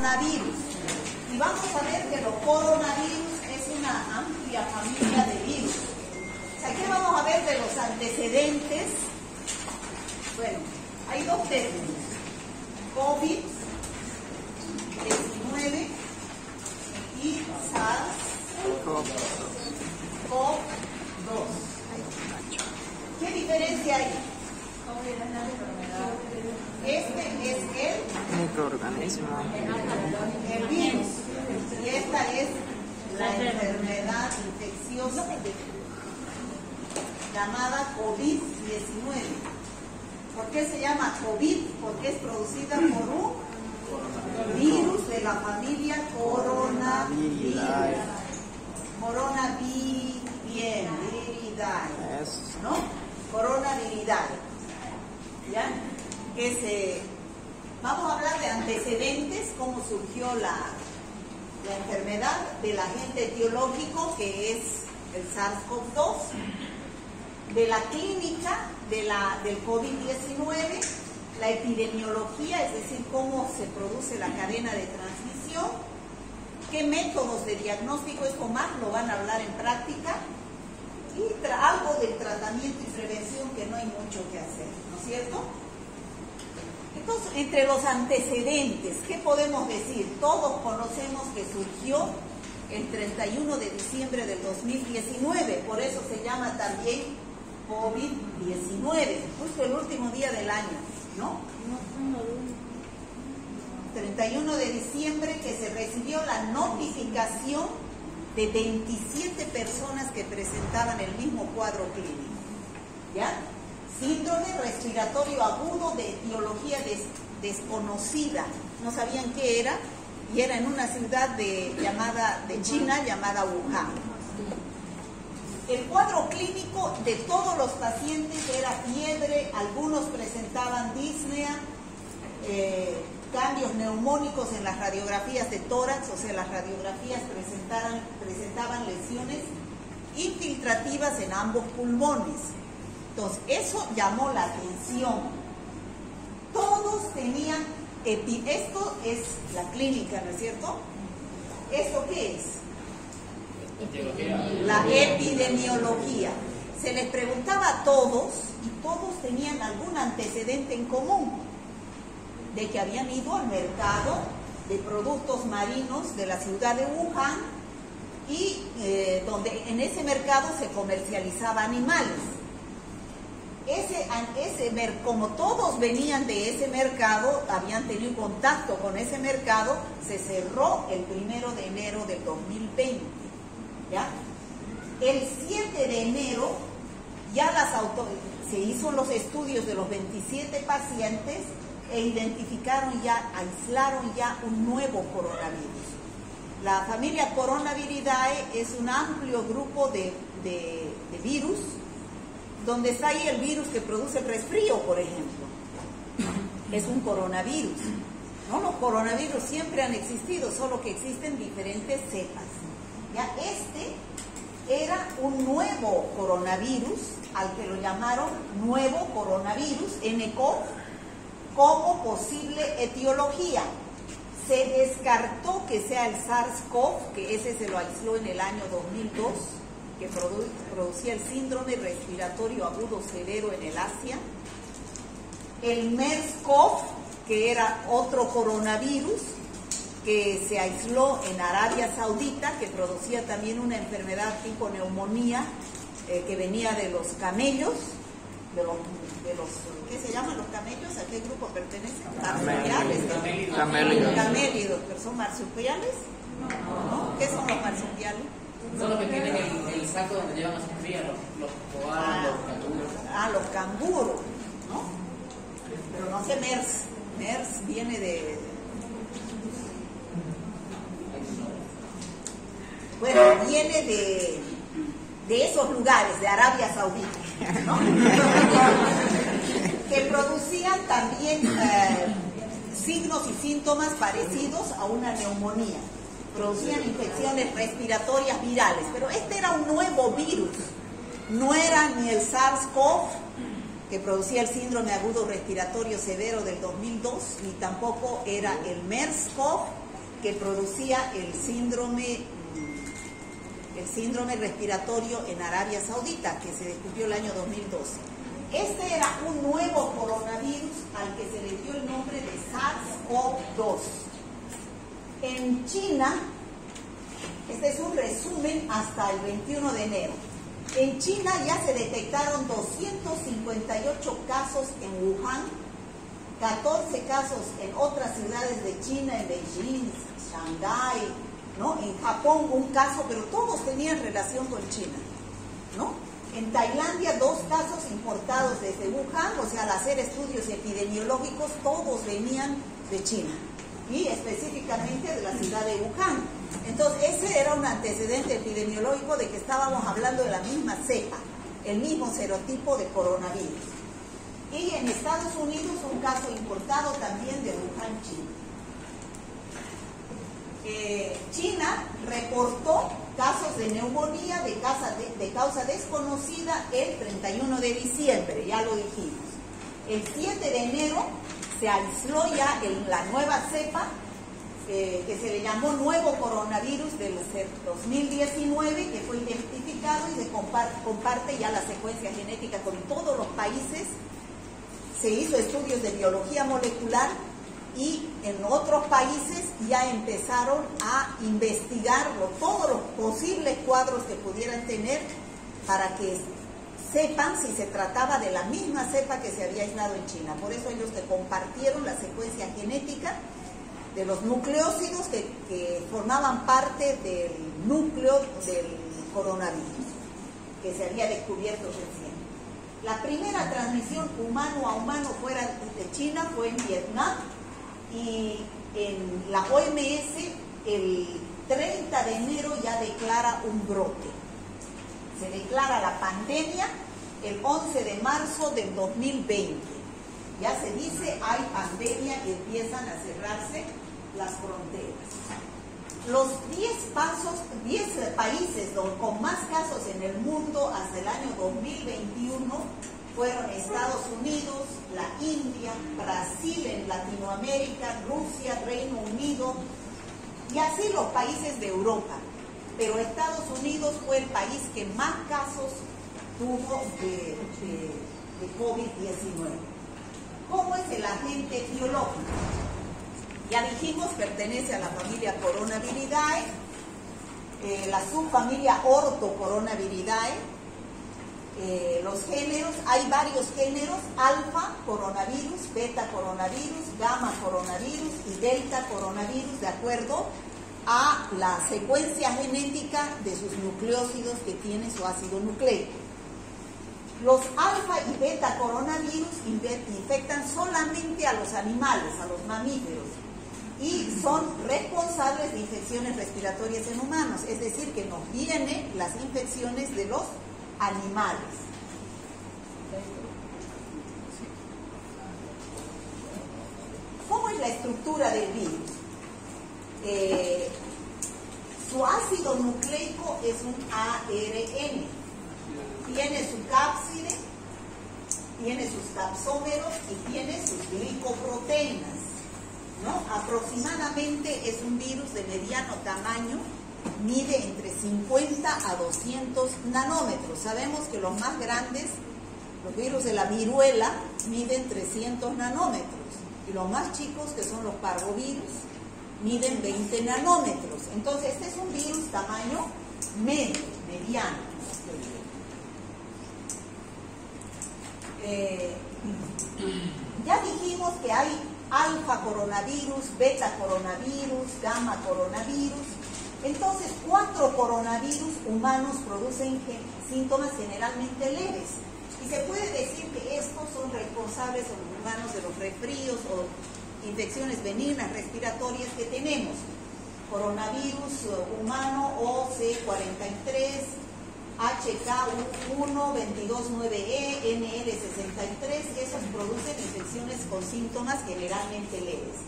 coronavirus. Y vamos a ver que los coronavirus es una amplia familia de virus. Aquí vamos a ver de los antecedentes. Bueno, hay dos términos: COVID-19 y SARS-CoV-2. ¿Qué diferencia hay? Este es el microorganismo, el virus, y esta es la enfermedad infecciosa llamada COVID-19. ¿Por qué se llama COVID? Porque es producida por un virus de la familia Coronaviridae. Coronaviridae, ¿no? Coronaviridae. ¿Ya? Vamos a hablar de antecedentes, cómo surgió la enfermedad, del agente etiológico que es el SARS-CoV-2, de la clínica del COVID-19, la epidemiología, es decir, cómo se produce la cadena de transmisión, qué métodos de diagnóstico, esto más lo van a hablar en práctica, y algo del tratamiento y prevención, que no hay mucho que hacer, ¿no es cierto? Entonces, entre los antecedentes, ¿qué podemos decir? Todos conocemos que surgió el 31 de diciembre del 2019, por eso se llama también COVID-19, justo el último día del año, ¿no? 31 de diciembre, que se recibió la notificación de 27 personas que presentaban el mismo cuadro clínico, ¿ya? Síndrome respiratorio agudo de etiología desconocida, no sabían qué era, y era en una ciudad de China llamada Wuhan. El cuadro clínico de todos los pacientes era fiebre, algunos presentaban disnea, cambios neumónicos en las radiografías de tórax, o sea, las radiografías presentaban lesiones infiltrativas en ambos pulmones. Entonces, eso llamó la atención. Todos tenían, esto es la clínica, ¿no es cierto? ¿Esto qué es? La epidemiología. Se les preguntaba a todos y todos tenían algún antecedente en común, de que habían ido al mercado de productos marinos de la ciudad de Wuhan y donde en ese mercado se comercializaba animales. Como todos venían de ese mercado, habían tenido contacto con ese mercado, se cerró el 1 de enero del 2020. ¿Ya? El 7 de enero ya se hizo los estudios de los 27 pacientes e identificaron ya, aislaron ya un nuevo coronavirus. La familia Coronaviridae es un amplio grupo de virus, donde está ahí el virus que produce el resfrío, por ejemplo. Es un coronavirus, ¿no? Los coronavirus siempre han existido, solo que existen diferentes cepas. Ya era un nuevo coronavirus, al que lo llamaron nuevo coronavirus, nCoV, como posible etiología. Se descartó que sea el SARS-CoV, que ese se lo aisló en el año 2002, que producía el síndrome respiratorio agudo severo en el Asia. El MERS-CoV, que era otro coronavirus, que se aisló en Arabia Saudita, que producía también una enfermedad tipo neumonía, que venía de los camellos, de los ¿qué se llaman los camellos? ¿A qué grupo pertenecen? Camélidos, pero son marsupiales, ¿no? ¿Qué son los marsupiales? Son los que tienen el saco donde llevan a sus crías, los koalas, los canguros. Los canguros, ¿no? Pero no sé, MERS viene de... Bueno, viene de esos lugares, de Arabia Saudita, ¿no? Que producían también signos y síntomas parecidos a una neumonía. Producían infecciones respiratorias virales, pero este era un nuevo virus, no era ni el SARS-CoV, que producía el síndrome agudo respiratorio severo del 2002, ni tampoco era el MERS-CoV, que producía el síndrome respiratorio en Arabia Saudita, que se descubrió el año 2012. Este era un nuevo coronavirus al que se le dio el nombre de SARS-CoV-2. En China, este es un resumen hasta el 21 de enero. En China ya se detectaron 258 casos en Wuhan, 14 casos en otras ciudades de China, en Beijing, Shanghái, ¿no? En Japón un caso, pero todos tenían relación con China, ¿no? En Tailandia 2 casos importados desde Wuhan, o sea, al hacer estudios epidemiológicos todos venían de China y específicamente de la ciudad de Wuhan. Entonces ese era un antecedente epidemiológico de que estábamos hablando de la misma cepa, el mismo serotipo de coronavirus. Y en Estados Unidos un caso importado también de Wuhan, China. China reportó casos de neumonía de causa desconocida el 31 de diciembre, ya lo dijimos. El 7 de enero se aisló ya la nueva cepa, que se le llamó nuevo coronavirus del 2019, que fue identificado y se comparte ya la secuencia genética con todos los países. Se hizo estudios de biología molecular y en otros países ya empezaron a investigarlo, todos los posibles cuadros que pudieran tener para que sepan si se trataba de la misma cepa que se había aislado en China. Por eso ellos te compartieron la secuencia genética de los nucleócidos que formaban parte del núcleo del coronavirus, que se había descubierto recién. La primera transmisión humano a humano fuera de China fue en Vietnam, y en la OMS el 30 de enero ya declara un brote. Se declara la pandemia el 11 de marzo del 2020. Ya se dice, hay pandemia y empiezan a cerrarse las fronteras. Los 10 países con más casos en el mundo hasta el año 2021 fueron Estados Unidos, la India, Brasil en Latinoamérica, Rusia, Reino Unido y así los países de Europa. Pero Estados Unidos fue el país que más casos tuvo de COVID-19. ¿Cómo es el agente biológico? Ya dijimos, pertenece a la familia Coronaviridae, la subfamilia Orthocoronaviridae. Los géneros, hay varios géneros: alfa coronavirus, beta coronavirus, gamma coronavirus y delta coronavirus, de acuerdo a la secuencia genética de sus nucleócidos que tiene su ácido nucleico. Los alfa y beta coronavirus infectan solamente a los animales, a los mamíferos, y son responsables de infecciones respiratorias en humanos, es decir, que nos vienen las infecciones de los animales. ¿Cómo es la estructura del virus? Su ácido nucleico es un ARN, tiene su cápside, tiene sus capsómeros y tiene sus glicoproteínas, ¿no? Aproximadamente es un virus de mediano tamaño, mide entre 50 a 200 nanómetros. Sabemos que los más grandes, los virus de la viruela, miden 300 nanómetros. Y los más chicos, que son los parvovirus, miden 20 nanómetros. Entonces, este es un virus tamaño medio, mediano. Ya dijimos que hay alfa coronavirus, beta coronavirus, gamma coronavirus. Entonces, 4 coronavirus humanos producen síntomas generalmente leves. Y se puede decir que estos son responsables en los humanos de los resfríos o infecciones benignas respiratorias que tenemos. Coronavirus humano OC43, HK1, 229E, NL63, esos producen infecciones con síntomas generalmente leves.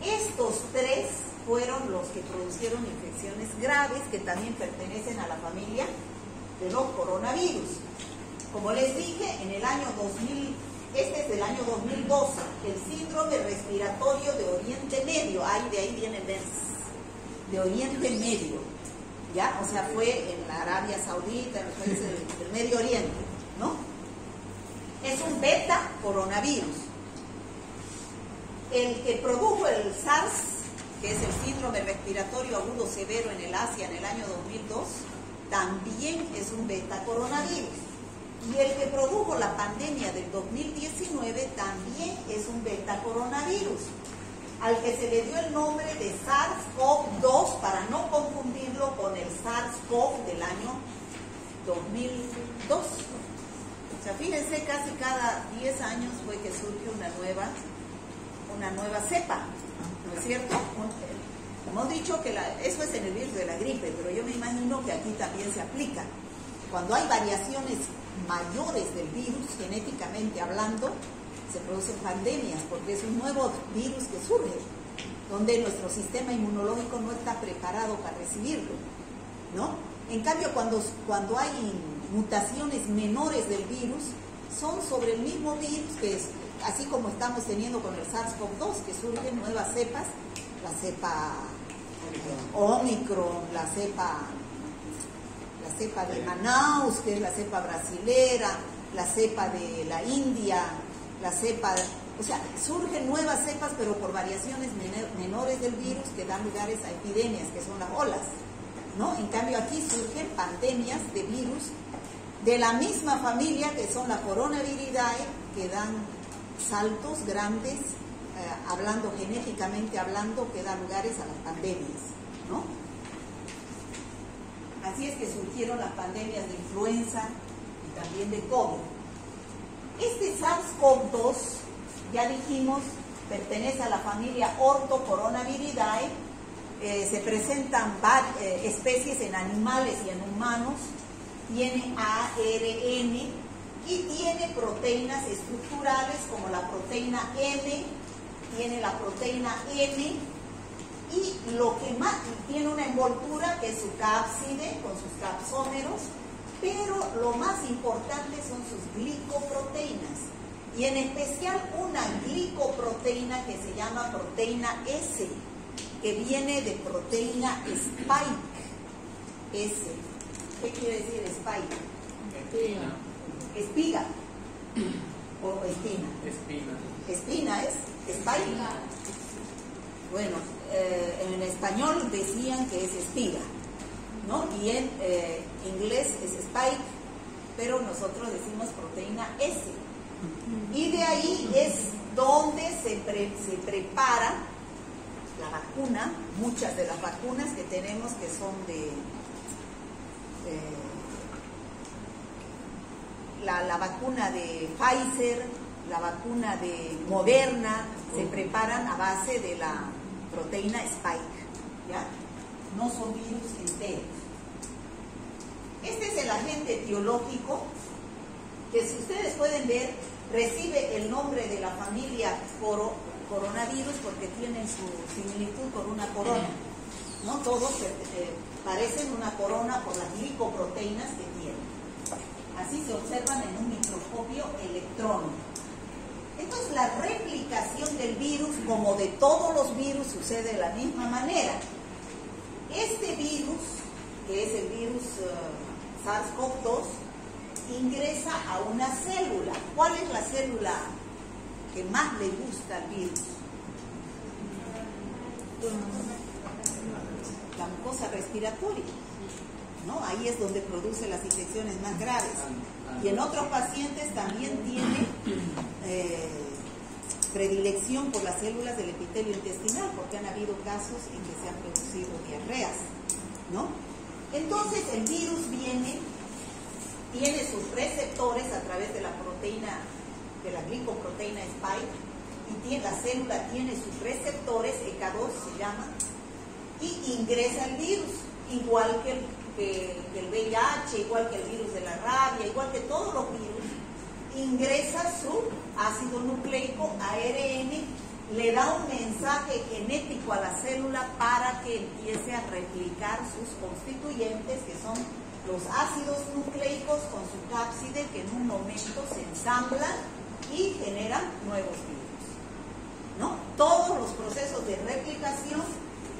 Estos 3 fueron los que produjeron infecciones graves que también pertenecen a la familia de los coronavirus. Como les dije, en el año 2000, este es del año 2012, el síndrome respiratorio de Oriente Medio, de ahí viene MERS, de Oriente Medio, ¿ya? O sea, fue en la Arabia Saudita, en los países del Medio Oriente, ¿no? Es un beta coronavirus. El que produjo el SARS, que es el síndrome respiratorio agudo severo en el Asia en el año 2002, también es un beta coronavirus. Y el que produjo la pandemia del 2019 también es un beta coronavirus, al que se le dio el nombre de SARS-CoV-2 para no confundirlo con el SARS-CoV del año 2002. O sea, fíjense, casi cada 10 años fue que surge una nueva cepa, ¿no es cierto? Hemos dicho que eso es en el virus de la gripe, pero yo me imagino que aquí también se aplica. Cuando hay variaciones mayores del virus, genéticamente hablando, se producen pandemias, porque es un nuevo virus que surge, donde nuestro sistema inmunológico no está preparado para recibirlo, ¿no? En cambio, cuando hay mutaciones menores del virus, son sobre el mismo virus, que es, así como estamos teniendo con el SARS-CoV-2, que surgen nuevas cepas, la cepa Omicron, la cepa de Manaus, que es la cepa brasilera, la cepa de la India, o sea, surgen nuevas cepas, pero por variaciones menores del virus que dan lugares a epidemias, que son las olas, ¿no? En cambio, aquí surgen pandemias de virus de la misma familia, que son la Coronaviridae, que dan saltos grandes, genéticamente hablando, que dan lugares a las pandemias, ¿no? Así es que surgieron las pandemias de influenza y también de COVID. Este SARS-CoV-2, ya dijimos, pertenece a la familia Orthocoronaviridae. Se presentan especies en animales y en humanos. Tiene ARN y tiene proteínas estructurales como la proteína M, tiene la proteína N, y lo que más tiene una envoltura que es su cápside con sus capsómeros, pero lo más importante son sus glicoproteínas, y en especial una glicoproteína que se llama proteína S, que viene de proteína spike. S. ¿Qué quiere decir spike? Espina. Espiga o espina. Espina es spike. Bueno, en español decían que es espiga, ¿no? Y en inglés es spike, pero nosotros decimos proteína S. Y de ahí es donde se prepara la vacuna, muchas de las vacunas que tenemos que son la vacuna de Pfizer, la vacuna de Moderna, se preparan a base de la proteína spike, ¿ya? No son virus enteros. Este es el agente etiológico que, si ustedes pueden ver, recibe el nombre de la familia coronavirus porque tienen su similitud con una corona, ¿no? Todos parecen una corona por las glicoproteínas que tienen. Así se observan en un microscopio electrónico. Entonces, la replicación del virus, como de todos los virus, sucede de la misma manera. Este virus, que es el virus SARS-CoV-2, ingresa a una célula. ¿Cuál es la célula que más le gusta al virus? La mucosa respiratoria, ¿no? Ahí es donde produce las infecciones más graves. Y en otros pacientes también tiene predilección por las células del epitelio intestinal, porque han habido casos en que se han producido diarreas, ¿no? Entonces el virus tiene sus receptores a través de la proteína, de la glicoproteína spike, y la célula tiene sus receptores, ECA2 se llama, y ingresa el virus, igual que el VIH, igual que el virus de la rabia, igual que todos los virus, ingresa su ácido nucleico ARN, le da un mensaje genético a la célula para que empiece a replicar sus constituyentes, que son los ácidos nucleicos con su cápside, que en un momento se ensamblan y generan nuevos virus, ¿no? Todos los procesos de replicación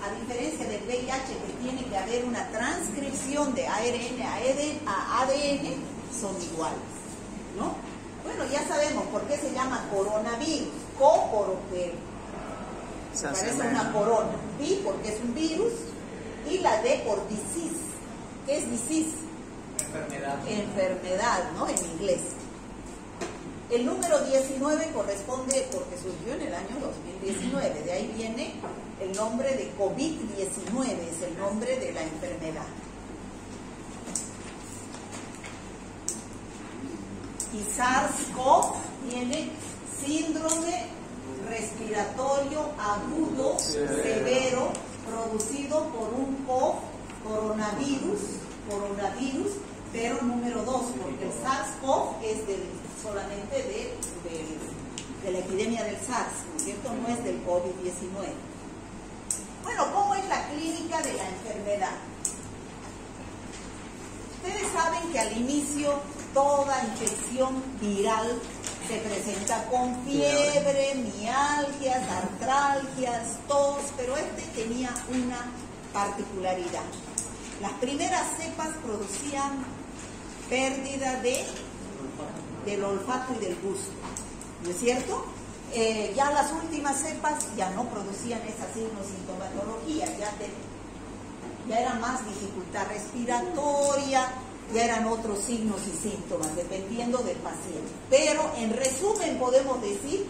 a diferencia del VIH, que tiene que haber una transcripción de ARN a ADN, son iguales, ¿no? Bueno, ya sabemos por qué se llama coronavirus. Co, porque parece una corona. Vi, porque es un virus. Y la D por disease. ¿Qué es disease? Enfermedad. Enfermedad, ¿no? En inglés. El número 19 corresponde, porque surgió en el año 2019. De ahí viene el nombre de COVID-19, es el nombre de la enfermedad. Y SARS-CoV tiene síndrome respiratorio agudo severo producido por un coronavirus, pero número 2, porque el SARS-CoV es solamente de la epidemia del SARS, ¿no es cierto? No es del COVID-19. Bueno, ¿cómo es la clínica de la enfermedad? Ustedes saben que al inicio toda infección viral se presenta con fiebre, mialgias, artralgias, tos, pero este tenía una particularidad. Las primeras cepas producían pérdida del olfato y del gusto, ¿no es cierto? Ya las últimas cepas ya no producían esa sintomatología, ya era más dificultad respiratoria, ya eran otros signos y síntomas, dependiendo del paciente. Pero, en resumen, podemos decir,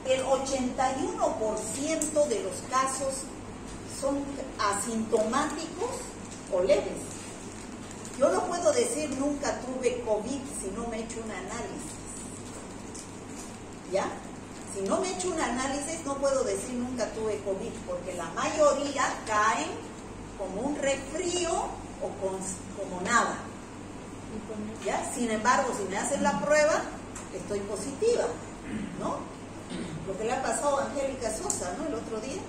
el 81% de los casos son asintomáticos o leves. Yo no puedo decir nunca tuve COVID si no me he hecho un análisis. ¿Ya? Si no me he hecho un análisis, no puedo decir nunca tuve COVID, porque la mayoría caen como un resfrío o como nada. ¿Ya? Sin embargo, si me hacen la prueba, estoy positiva, ¿no? Lo que le ha pasado a Angélica Sosa, ¿no? El otro día.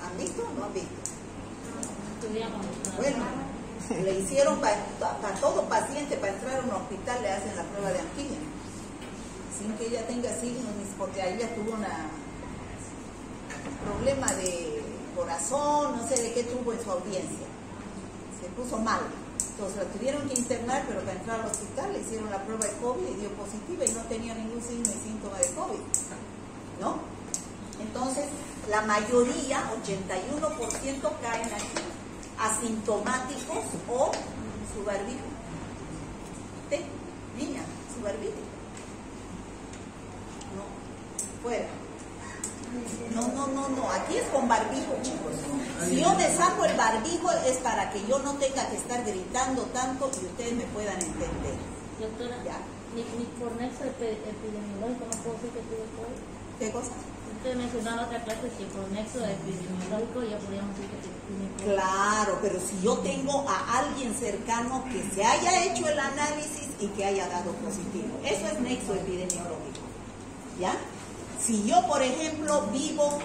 ¿Han visto o no han visto? Bueno, le hicieron para todo paciente, para entrar a un hospital, le hacen la prueba de antígeno, sin que ella tenga signos, porque ella tuvo un problema de corazón, no sé de qué tuvo en su audiencia. Se puso mal, entonces la tuvieron que internar, pero para entrar al hospital le hicieron la prueba de COVID y dio positiva y no tenía ningún signo ni síntoma de COVID, ¿no? Entonces, la mayoría, 81%, caen aquí, asintomáticos o su barbijo. ¿Usted, niña, su barbijo? No, fuera. No, aquí es con barbijo, chicos. Si yo me saco el barbijo es para que yo no tenga que estar gritando tanto y ustedes me puedan entender. Doctora, ¿ya? Ni por nexo epidemiológico no puedo decir que tuve COVID. ¿Qué cosa? Usted mencionaba otra clase que por nexo epidemiológico ya podríamos decir que tiene COVID. Claro, pero si yo tengo a alguien cercano que se haya hecho el análisis y que haya dado positivo, eso es nexo epidemiológico, ¿ya? Si yo, por ejemplo, vivo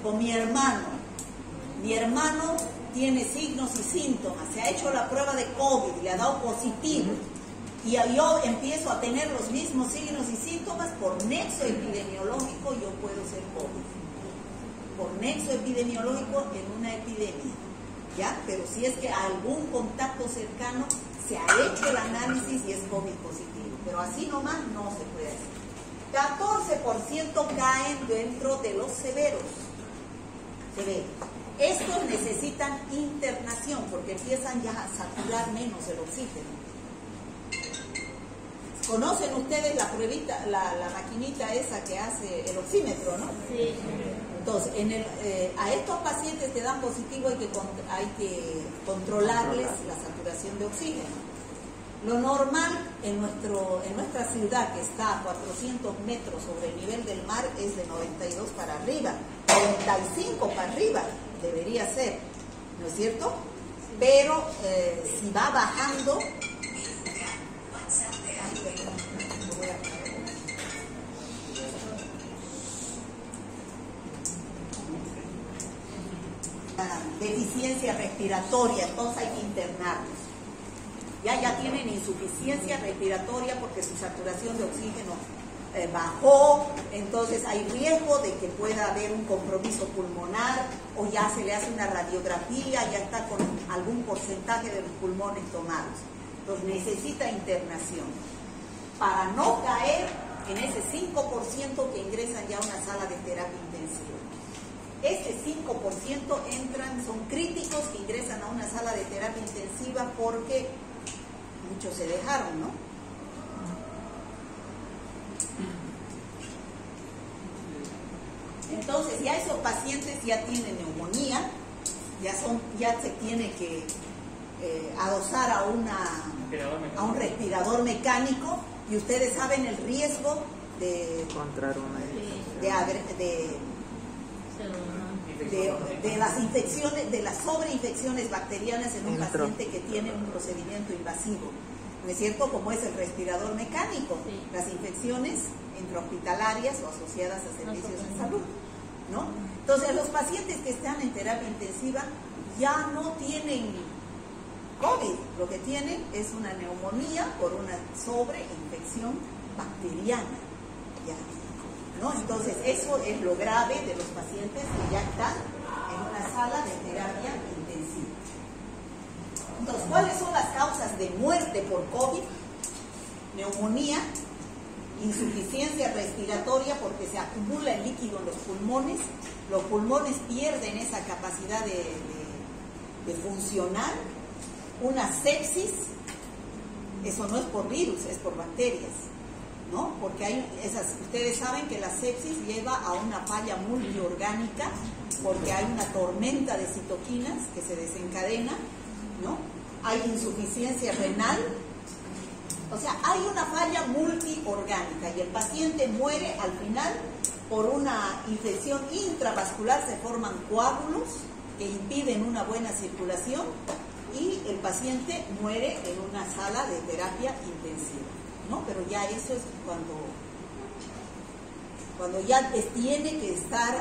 con mi hermano tiene signos y síntomas, se ha hecho la prueba de COVID, le ha dado positivo, y yo empiezo a tener los mismos signos y síntomas, por nexo epidemiológico yo puedo ser COVID. Por nexo epidemiológico en una epidemia, ¿ya? Pero si es que algún contacto cercano se ha hecho el análisis y es COVID positivo, pero así nomás no se puede hacer. 14% caen dentro de los severos. Estos necesitan internación porque empiezan ya a saturar menos el oxígeno. ¿Conocen ustedes la pruebita, la maquinita esa que hace el oxímetro, no? Sí. Entonces, a estos pacientes que dan positivo hay que controlarles la saturación de oxígeno. Lo normal en nuestra ciudad, que está a 400 metros sobre el nivel del mar, es de 92 para arriba, 95 para arriba debería ser, ¿no es cierto? Pero si va bajando, deficiencia respiratoria, entonces hay que internarlos. Ya tienen insuficiencia respiratoria porque su saturación de oxígeno bajó, entonces hay riesgo de que pueda haber un compromiso pulmonar o ya se le hace una radiografía, ya está con algún porcentaje de los pulmones tomados. Entonces necesita internación para no caer en ese 5% que ingresan ya a una sala de terapia intensiva. Ese 5% son críticos que ingresan a una sala de terapia intensiva porque muchos se dejaron, ¿no? Entonces ya esos pacientes ya tienen neumonía, ya se tiene que adosar a un respirador mecánico, y ustedes saben el riesgo de las infecciones, de las sobreinfecciones bacterianas en un paciente que tiene un procedimiento invasivo, ¿no es cierto? Como es el respirador mecánico, las infecciones intrahospitalarias o asociadas a servicios de salud, ¿no? Entonces los pacientes que están en terapia intensiva ya no tienen COVID, lo que tienen es una neumonía por una sobreinfección bacteriana, ¿ya? ¿No? Entonces eso es lo grave de los pacientes que ya están en una sala de terapia intensiva. Entonces, ¿cuáles son las causas de muerte por COVID? Neumonía, insuficiencia respiratoria porque se acumula el líquido en los pulmones pierden esa capacidad de funcionar, una sepsis, eso no es por virus, es por bacterias, ¿no? Porque ustedes saben que la sepsis lleva a una falla multiorgánica porque hay una tormenta de citoquinas que se desencadena, ¿no? Hay insuficiencia renal, o sea, hay una falla multiorgánica y el paciente muere al final por una infección intravascular, se forman coágulos que impiden una buena circulación y el paciente muere en una sala de terapia intensiva, ¿no? Pero ya eso es cuando ya tiene que estar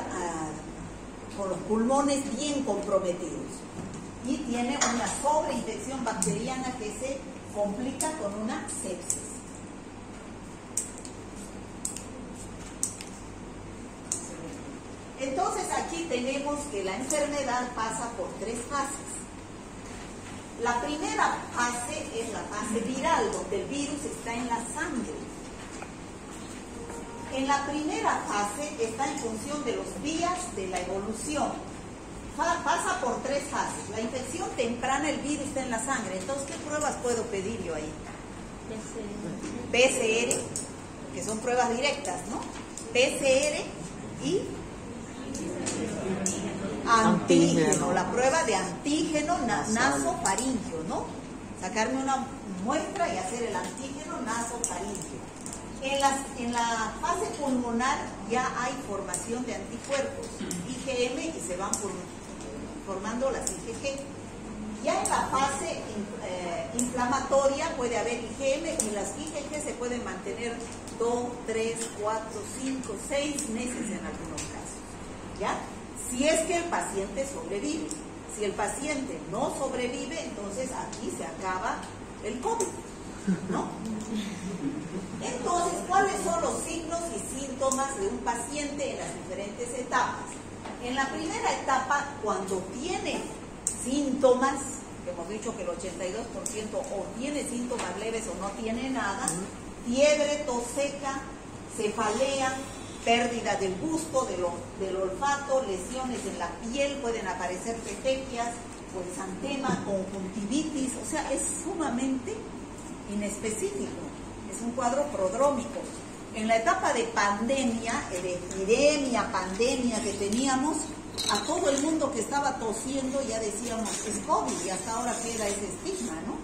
con los pulmones bien comprometidos y tiene una sobreinfección bacteriana que se complica con una sepsis. Entonces aquí tenemos que la enfermedad pasa por 3 fases. La primera fase es la fase viral, donde el virus está en la sangre. En la primera fase está en función de los días de la evolución. Pasa por 3 fases. La infección temprana, el virus está en la sangre. Entonces, ¿qué pruebas puedo pedir yo ahí? PCR, que son pruebas directas, ¿no? PCR y antígeno, la prueba de antígeno nasofaringeo, ¿no? Sacarme una muestra y hacer el antígeno nasofaringeo. En la fase pulmonar ya hay formación de anticuerpos, IgM, y se van formando las IgG. Ya en la fase inflamatoria puede haber IgM y las IgG se pueden mantener 2, 3, 4, 5, 6 meses en algunos casos, ¿ya? Si es que el paciente sobrevive. Si el paciente no sobrevive, entonces aquí se acaba el COVID, ¿no? Entonces, ¿cuáles son los signos y síntomas de un paciente en las diferentes etapas? En la primera etapa, cuando tiene síntomas, que hemos dicho que el 82% o tiene síntomas leves o no tiene nada, fiebre, tos seca, cefalea, pérdida del gusto, del olfato, lesiones en la piel, pueden aparecer petequias, exantema, conjuntivitis, o sea, es sumamente inespecífico, es un cuadro prodrómico. En la etapa de pandemia, de epidemia, pandemia que teníamos, a todo el mundo que estaba tosiendo ya decíamos es COVID, y hasta ahora queda ese estigma, ¿no?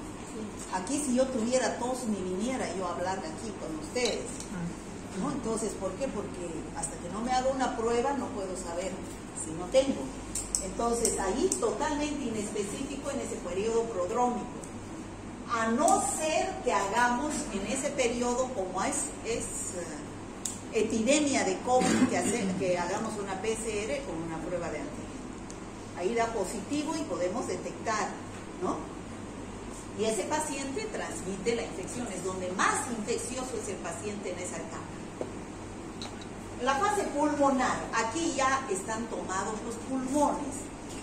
Aquí si yo tuviera tos ni viniera yo a hablar aquí con ustedes, ¿no? Entonces, ¿por qué? Porque hasta que no me haga una prueba no puedo saber si no tengo. Entonces, ahí totalmente inespecífico en ese periodo prodrómico. A no ser que hagamos en ese periodo, como es epidemia de COVID, que hagamos una PCR con una prueba de antígeno. Ahí da positivo y podemos detectar, ¿no? Y ese paciente transmite la infección, es donde más infeccioso es el paciente en esa etapa. La fase pulmonar, aquí ya están tomados los pulmones.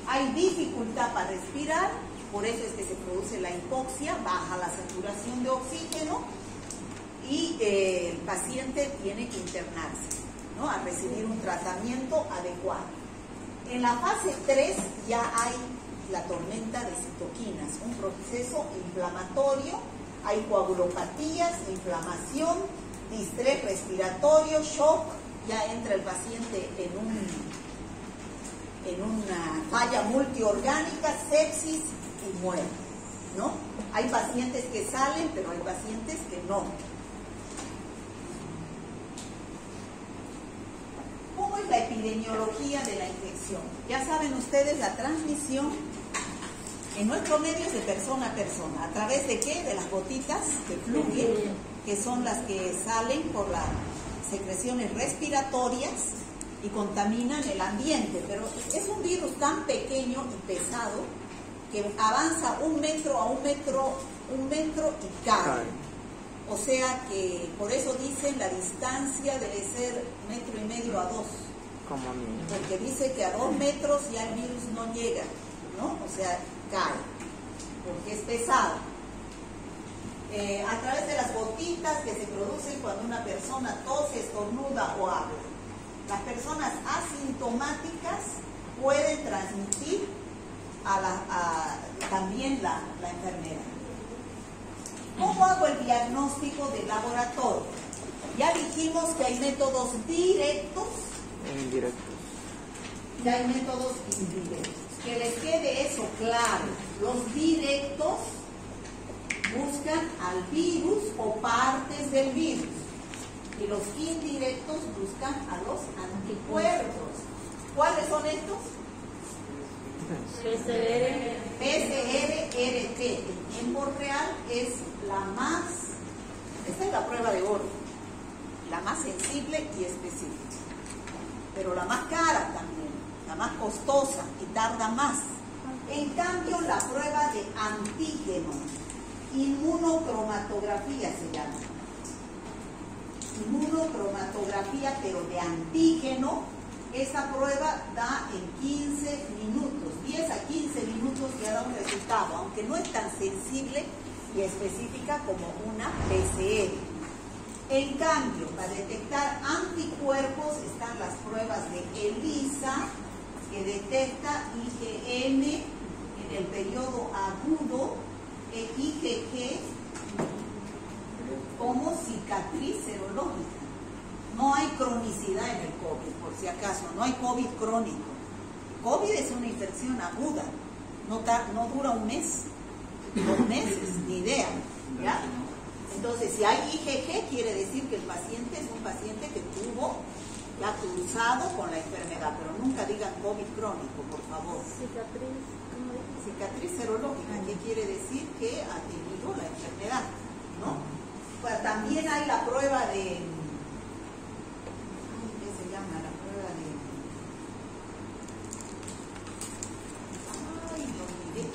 Hay dificultad para respirar, por eso es que se produce la hipoxia, baja la saturación de oxígeno y el paciente tiene que internarse, ¿no?, a recibir un tratamiento adecuado. En la fase 3 ya hay la tormenta de citoquinas, un proceso inflamatorio, hay coagulopatías, inflamación, distrés respiratorio, shock, ya entra el paciente en una falla multiorgánica, sepsis y muere, ¿no? Hay pacientes que salen, pero hay pacientes que no. ¿Cómo es la epidemiología de la infección? Ya saben ustedes, la transmisión en nuestro medio es de persona a persona. ¿A través de qué? De las gotitas que fluyen, que son las que salen por las secreciones respiratorias y contaminan el ambiente. Pero es un virus tan pequeño y pesado que avanza 1 metro a 1 metro y cae. O sea que por eso dicen la distancia debe ser 1,5 metros a 2. Porque dice que a 2 metros ya el virus no llega, ¿no? O sea, cae, porque es pesado. A través de las gotitas que se producen cuando una persona tose, estornuda o habla. Las personas asintomáticas pueden transmitir también la enfermedad. ¿Cómo hago el diagnóstico de laboratorio? Ya dijimos que hay métodos directos e indirectos. Y hay métodos indirectos. Que les quede eso claro. Los directos buscan al virus o partes del virus. Y los indirectos buscan a los anticuerpos. ¿Cuáles son estos? PCR-RT. En tiempo real es la más, esta es la prueba de oro, la más sensible y específica, pero la más cara también, la más costosa y tarda más. En cambio, la prueba de antígeno, inmunocromatografía se llama. Inmunocromatografía, pero de antígeno, esa prueba da en 15 minutos, 10 a 15 minutos ya da un resultado, aunque no es tan sensible y específica como una PCR. En cambio, para detectar anticuerpos están las pruebas de ELISA, que detecta IgM en el periodo agudo, e IgG como cicatriz serológica. No hay cronicidad en el COVID, por si acaso, no hay COVID crónico. COVID es una infección aguda, no dura 1 mes, 2 meses, ni idea, ¿ya? Entonces, si hay IgG, quiere decir que el paciente es un paciente que tuvo ya cruzado con la enfermedad, pero nunca digan COVID crónico, por favor. Cicatriz serológica, ¿qué quiere decir? Que ha tenido la enfermedad, ¿no? Pues también hay la prueba de... ¿Qué se llama? La prueba de... Ay, lo olvidé.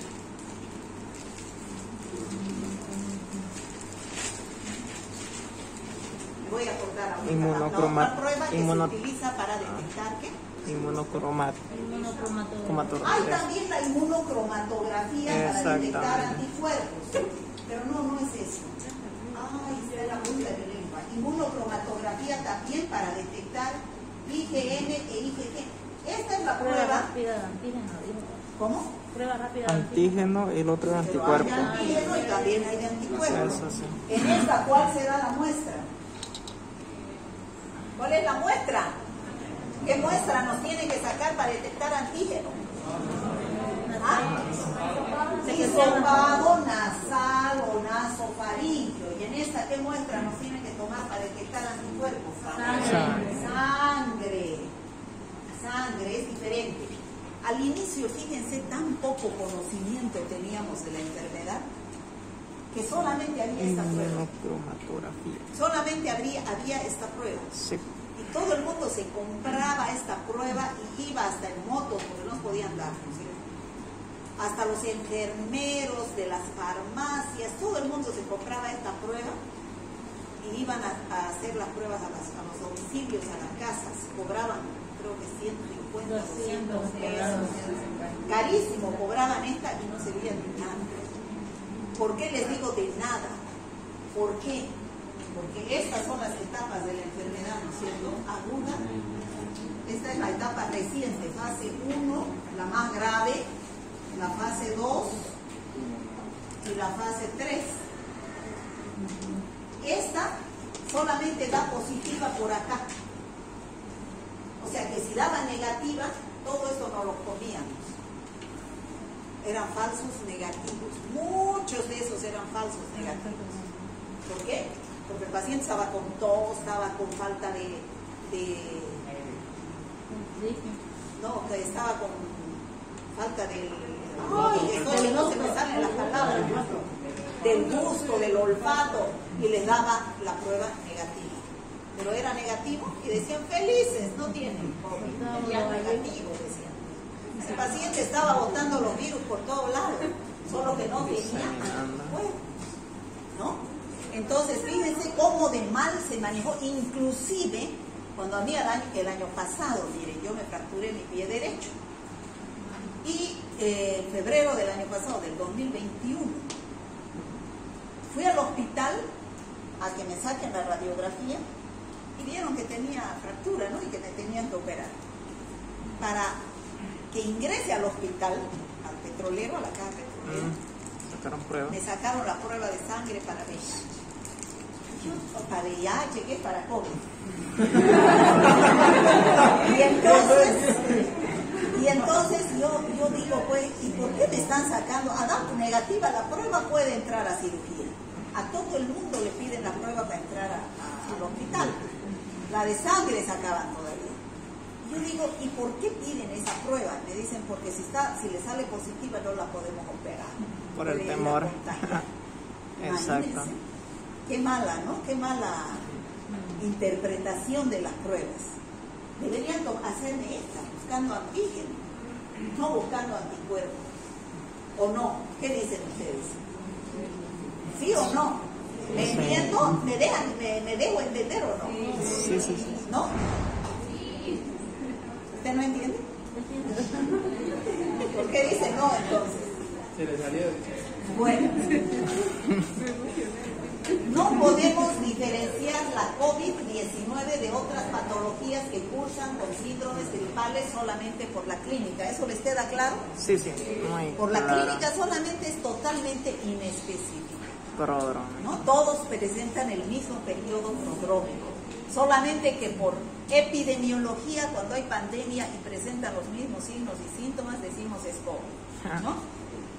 Me voy a acordar ahorita. La otra prueba que se utiliza para detectar, ¿qué? Inmunocromatografía. Hay también la inmunocromatografía para detectar anticuerpos, pero no es eso. Ay, será la punta de mi lengua. Inmunocromatografía también para detectar IgM e IgG. Esta es la prueba rápida de antígeno. ¿Cómo? Prueba rápida de Antígeno y el otro es anticuerpo. Hay de antígeno y también hay de anticuerpos. Eso sí. En esta, ¿cuál será la muestra? ¿Cuál es la muestra? ¿Qué muestra nos tiene que sacar para detectar antígeno? ¿Ah? Hisopado nasal o nasofaringio. Y en esta, ¿qué muestra nos tiene que tomar para detectar anticuerpos? Sangre es diferente. Al inicio, fíjense, tan poco conocimiento teníamos de la enfermedad que solamente había esta prueba. Solamente había esta prueba. Sí. Y todo el mundo se compraba esta prueba y iba hasta en motos porque no podían dar, ¿no? Hasta los enfermeros de las farmacias, todo el mundo se compraba esta prueba y iban a hacer las pruebas a los domicilios, a las casas, cobraban creo que 150, 200 pesos, carísimo, cobraban esta y no servían de nada. ¿Por qué les digo de nada? ¿Por qué? Porque estas son las etapas de la enfermedad, ¿no es cierto? Aguda. Esta es la etapa reciente, fase 1, la más grave, la fase 2 y la fase 3. Esta solamente da positiva por acá. O sea que si daba negativa, todo esto no lo comíamos. Eran falsos negativos. Muchos de esos eran falsos negativos. ¿Por qué? Porque el paciente estaba con tos, estaba con falta no, que estaba con falta del... Ay, no se me salen las palabras, del gusto, del olfato, y les daba la prueba negativa. Pero era negativo y decían felices, no tienen COVID, ya negativo, decían. El paciente estaba botando los virus por todos lados, solo que no tenía bueno, ¿no? Entonces, fíjense cómo de mal se manejó, inclusive cuando a mí el año pasado, miren, yo me fracturé mi pie derecho. Y en febrero del año pasado, del 2021, fui al hospital a que me saquen la radiografía y vieron que tenía fractura, ¿no? Y que me tenían que operar. Para que ingrese al hospital, al petrolero, a la caja petrolera, me sacaron la prueba de sangre para VIH. Yo para VIH, que para COVID. y entonces yo digo, pues, ¿y por qué me están sacando? A dar negativa la prueba puede entrar a cirugía. A todo el mundo le piden la prueba para entrar al hospital. La de sangre sacaban todavía. Yo digo, ¿y por qué piden esa prueba? Me dicen, porque si le sale positiva no la podemos operar. Por el temor. Exacto. Qué mala, ¿no? Qué mala interpretación de las pruebas. Deberían hacerme esta, buscando antígeno, no buscando anticuerpos. ¿O no? ¿Qué dicen ustedes? ¿Sí o no? ¿Me entiendo? ¿Me dejo entender o no? Sí, sí, sí. ¿No? ¿Usted no entiende? ¿Por qué dice no entonces? Se le salió. Bueno, no podemos diferenciar la COVID-19 de otras patologías que cursan con síndromes gripales solamente por la clínica. ¿Eso les queda claro? Sí, sí. Muy por la claro. clínica solamente es totalmente inespecífico. Prodrómico. ¿No? Todos presentan el mismo periodo prodrómico. Solamente que por epidemiología, cuando hay pandemia y presentan los mismos signos y síntomas, decimos es COVID, ¿no?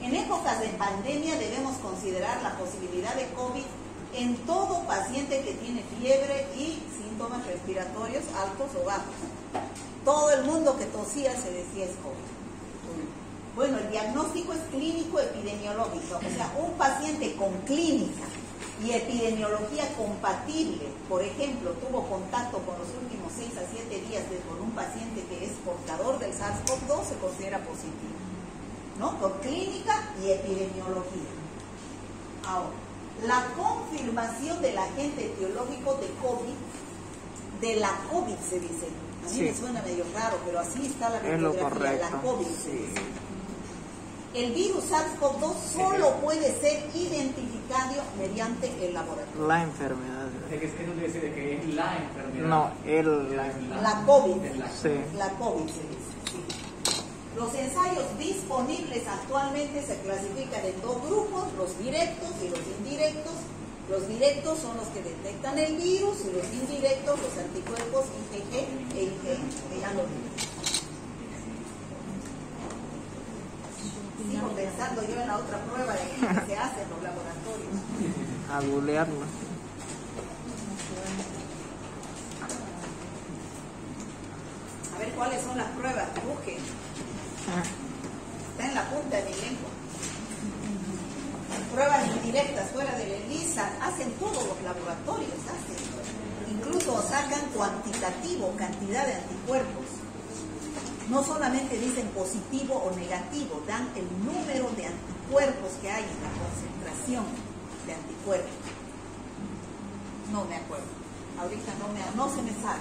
En épocas de pandemia debemos considerar la posibilidad de COVID en todo paciente que tiene fiebre y síntomas respiratorios altos o bajos. Todo el mundo que tosía se decía es COVID. Bueno, el diagnóstico es clínico epidemiológico, o sea, un paciente con clínica y epidemiología compatible, por ejemplo, tuvo contacto con los últimos 6 a 7 días con un paciente que es portador del SARS-CoV-2, se considera positivo, ¿no? Con clínica y epidemiología. Ahora, la confirmación del agente etiológico de COVID, de la COVID se dice, a mí me suena medio raro, pero así está la bibliografía, la COVID se dice. El virus SARS-CoV-2 solo puede ser identificado mediante el laboratorio. La enfermedad. Es que eso quiere decir que es la enfermedad. No, la COVID. Sí. La COVID se dice, sí. Los ensayos disponibles actualmente se clasifican en 2 grupos, los directos y los indirectos. Los directos son los que detectan el virus y los indirectos los anticuerpos IgG e IgM, que ya lo vimos. Sigo pensando yo en la otra prueba de que se hace en los laboratorios. A googlearlo. A ver cuáles son las pruebas, busquen. Está en la punta de mi lengua. Pruebas indirectas fuera de la ELISA, hacen todos los laboratorios, incluso sacan cuantitativo, cantidad de anticuerpos. No solamente dicen positivo o negativo, dan el número de anticuerpos que hay, la concentración de anticuerpos. No me acuerdo. Ahorita no se me sale.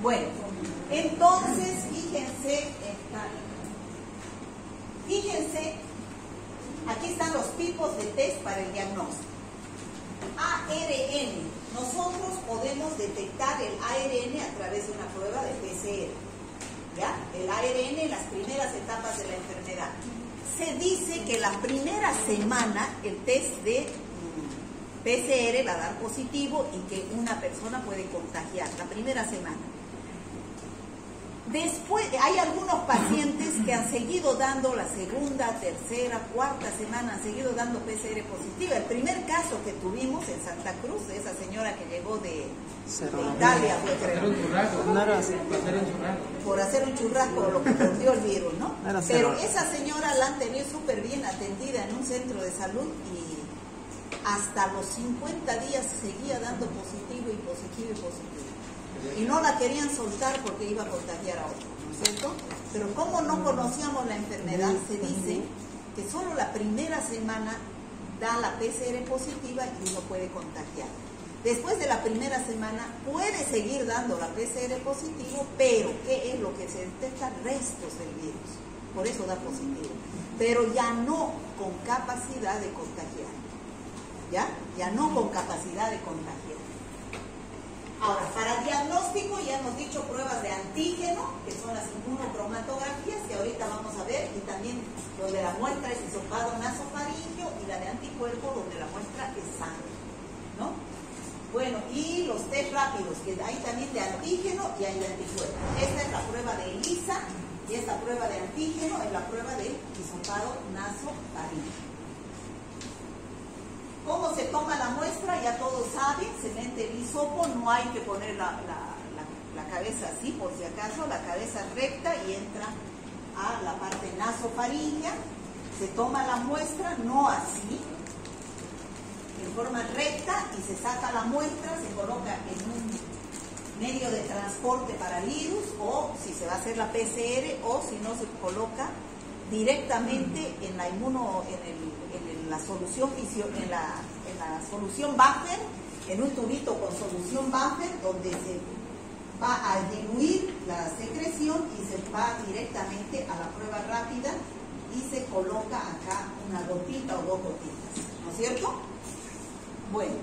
Bueno, entonces fíjense, aquí están los tipos de test para el diagnóstico. ARN. Nosotros podemos detectar el ARN a través de una prueba de PCR. ¿Ya? El ARN en las primeras etapas de la enfermedad. Se dice que la primera semana el test de PCR va a dar positivo y que una persona puede contagiar. La primera semana. Después, hay algunos pacientes que han seguido dando la segunda, tercera, cuarta semana, han seguido dando PCR positiva. El primer caso que tuvimos en Santa Cruz, de esa señora que llegó de Italia, por hacer un churrasco, lo que perdió el virus, ¿no? Pero esa señora la han tenido súper bien atendida en un centro de salud y hasta los 50 días seguía dando positivo y positivo y positivo. Y no la querían soltar porque iba a contagiar a otro, ¿no es cierto? Pero como no conocíamos la enfermedad, se dice que solo la primera semana da la PCR positiva y uno puede contagiar. Después de la primera semana puede seguir dando la PCR positivo, pero ¿qué es lo que se detecta? Restos del virus. Por eso da positivo. Pero ya no con capacidad de contagiar. Ya no con capacidad de contagiar. Ahora, para diagnóstico ya hemos dicho pruebas de antígeno, que son las inmunocromatografías, que ahorita vamos a ver, y también donde la muestra es hisopado nasofaríngeo, y la de anticuerpo donde la muestra es sangre, ¿no? Bueno, y los test rápidos, que hay también de antígeno y hay de anticuerpo. Esta es la prueba de ELISA, y esta prueba de antígeno es la prueba de hisopado nasofaríngeo. ¿Cómo se toma la muestra? Ya todos saben, se mete el hisopo, no hay que poner la cabeza así, por si acaso, la cabeza recta y entra a la parte nasofaríngea. Se toma la muestra, no así, en forma recta, y se saca la muestra, se coloca en un medio de transporte para virus, o si se va a hacer la PCR, o si no se coloca directamente en la la solución buffer, en un tubito con solución buffer, donde se va a diluir la secreción y se va directamente a la prueba rápida y se coloca acá una gotita o dos gotitas, ¿no es cierto? Bueno,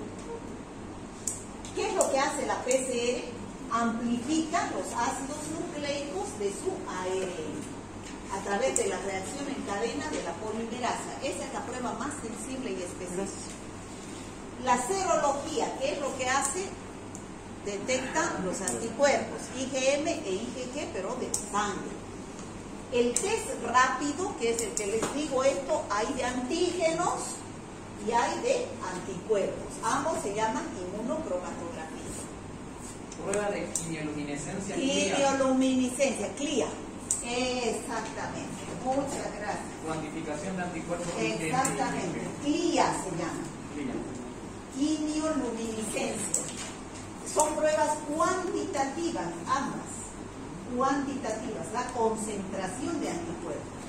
¿qué es lo que hace la PCR? Amplifica los ácidos nucleicos de su ARN a través de la reacción en cadena de la polimerasa. Esa es la prueba más sensible y específica. La serología, ¿qué es lo que hace? Detecta los anticuerpos, IgM e IgG, pero de sangre. El test rápido, que es el que les digo esto, hay de antígenos y hay de anticuerpos. Ambos se llaman inmunocromatografía. Prueba de quimioluminescencia. Quimioluminescencia, CLIA. Exactamente, muchas gracias. Cuantificación de anticuerpos. Exactamente, CLIA se llama. Quimioluminescencia. Son pruebas cuantitativas, ambas. Cuantitativas, la concentración de anticuerpos,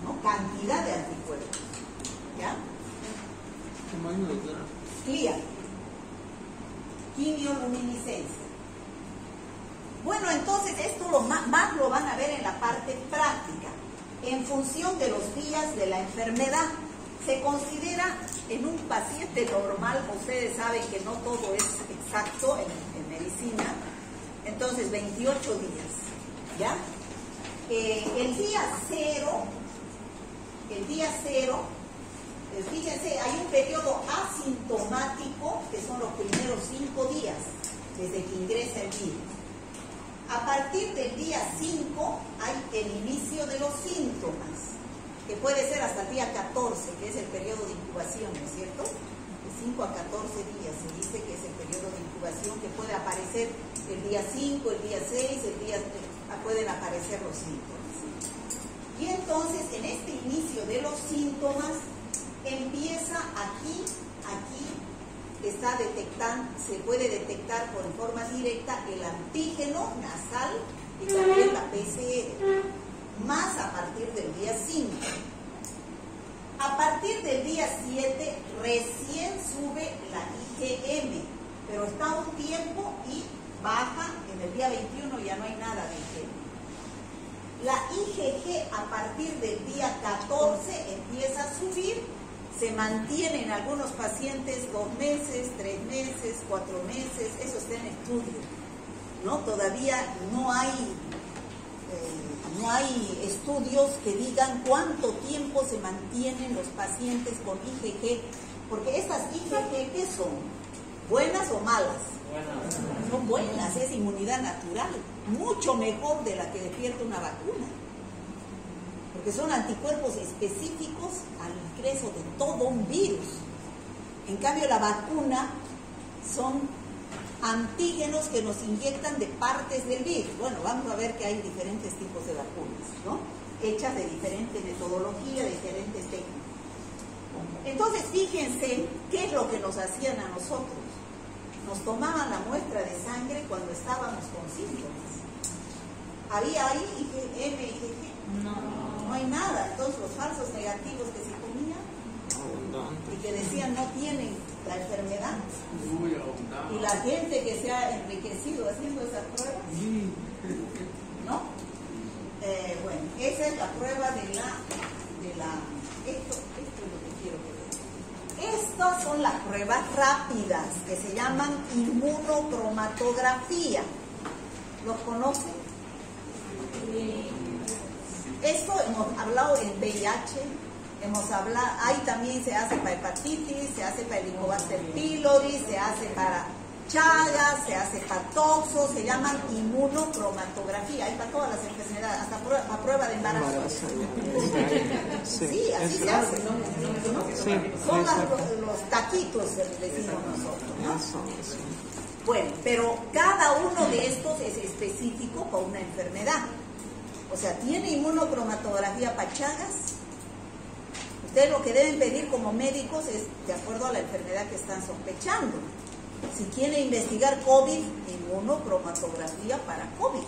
¿no? Cantidad de anticuerpos. ¿Ya? CLIA. Quimioluminescencia. Bueno, entonces esto más lo van a ver en la parte práctica, en función de los días de la enfermedad. Se considera en un paciente normal, ustedes saben que no todo es exacto en medicina, entonces 28 días, ¿ya? El día cero, fíjense, hay un periodo asintomático, que son los primeros 5 días, desde que ingresa el virus. A partir del día 5 hay el inicio de los síntomas, que puede ser hasta el día 14, que es el periodo de incubación, ¿no es cierto? De 5 a 14 días se dice que es el periodo de incubación, que puede aparecer el día 5, el día 6, pueden aparecer los síntomas. Y entonces, en este inicio de los síntomas, empieza aquí se puede detectar por forma directa el antígeno nasal y también la PCR, más a partir del día 5. A partir del día 7 recién sube la IgM, pero está un tiempo y baja, en el día 21 ya no hay nada de IgM. La IgG a partir del día 14 empieza a subir, se mantiene en algunos pacientes 2 meses, 3 meses, 4 meses, eso está en estudio, ¿no? Todavía no hay estudios que digan cuánto tiempo se mantienen los pacientes con IgG, porque estas IgG, ¿qué son? ¿Buenas o malas? Buenas. Son buenas, es inmunidad natural, mucho mejor de la que despierta una vacuna, porque son anticuerpos específicos al ingreso de todo un virus. En cambio, la vacuna son antígenos que nos inyectan de partes del virus. Bueno, vamos a ver que hay diferentes tipos de vacunas, ¿no? Hechas de diferente metodología, de diferentes técnicas. Entonces, fíjense qué es lo que nos hacían a nosotros. Nos tomaban la muestra de sangre cuando estábamos con síntomas. ¿Había ahí IgM, IgG? No hay nada. Entonces, los falsos negativos que se ponían y que decían no tienen la enfermedad, y la gente que se ha enriquecido haciendo esas pruebas, ¿no? Bueno, esa es la prueba de la esto es lo que quiero que vean. Estas son las pruebas rápidas que se llaman inmunocromatografía. ¿Los conocen? Esto hemos hablado en VIH, hemos hablado, ahí también se hace para hepatitis, se hace para Helicobacter pylori, se hace para Chagas, se hace para toxo, se llaman inmunocromatografía, hay para todas las enfermedades, hasta para prueba de embarazo. Sí, así se hace. Son los taquitos, decimos nosotros, ¿no? Bueno, pero cada uno de estos es específico para una enfermedad. O sea, tiene inmunocromatografía para Chagas. Ustedes lo que deben pedir como médicos es de acuerdo a la enfermedad que están sospechando. Si quiere investigar COVID, inmunocromatografía para COVID.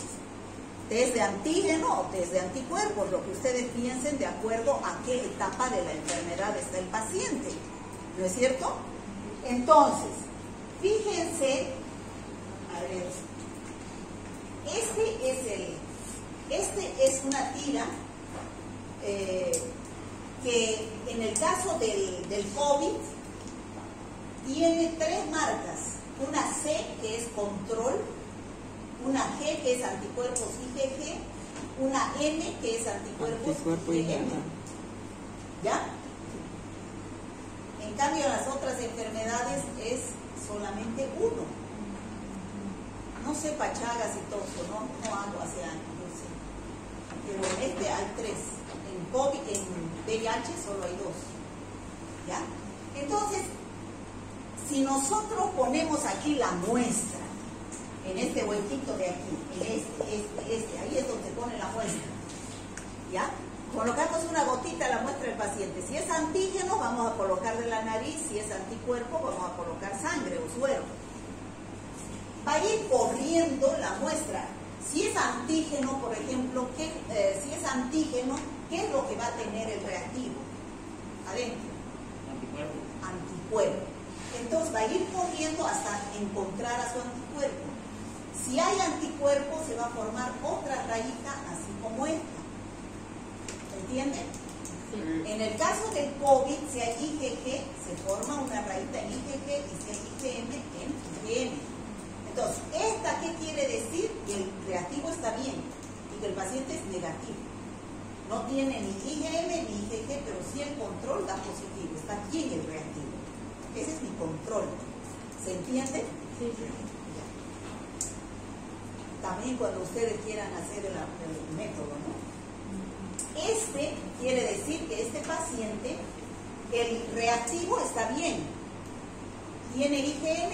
Test de antígeno o test de anticuerpos, lo que ustedes piensen de acuerdo a qué etapa de la enfermedad está el paciente. ¿No es cierto? Entonces, fíjense, a ver, este es una tira que en el caso del COVID tiene 3 marcas, una C que es control, una G que es anticuerpos IgG, una M que es anticuerpos IgM. ¿Ya? En cambio, las otras enfermedades es solamente uno. No sé para Chagas y todo eso, no hago hace años, no sé. Pero en este hay 3. En COVID, en VIH solo hay 2. ¿Ya? Entonces, si nosotros ponemos aquí la muestra, en este huequito de aquí, en este, ahí es donde pone la muestra, ¿ya? Colocamos una gotita a la muestra del paciente. Si es antígeno, vamos a colocar de la nariz. Si es anticuerpo, vamos a colocar sangre o suero. Va a ir corriendo la muestra. Si es antígeno, por ejemplo, si es antígeno, ¿qué es lo que va a tener el reactivo? Adentro. Anticuerpo. Entonces va a ir corriendo hasta encontrar a su anticuerpo. Si hay anticuerpo, se va a formar otra rayita así como esta. ¿Entienden? Sí. En el caso del COVID, si hay IgG, se forma una rayita en IgG, y si hay IgM, en IgM. Entonces, ¿esta qué quiere decir? Que el reactivo está bien y que el paciente es negativo. No tiene ni IgM ni IgG, pero sí el control da positivo. Está bien el reactivo. Ese es mi control. ¿Se entiende? Sí. También cuando ustedes quieran hacer el método, ¿no? Este quiere decir que este paciente, el reactivo está bien. Tiene IgM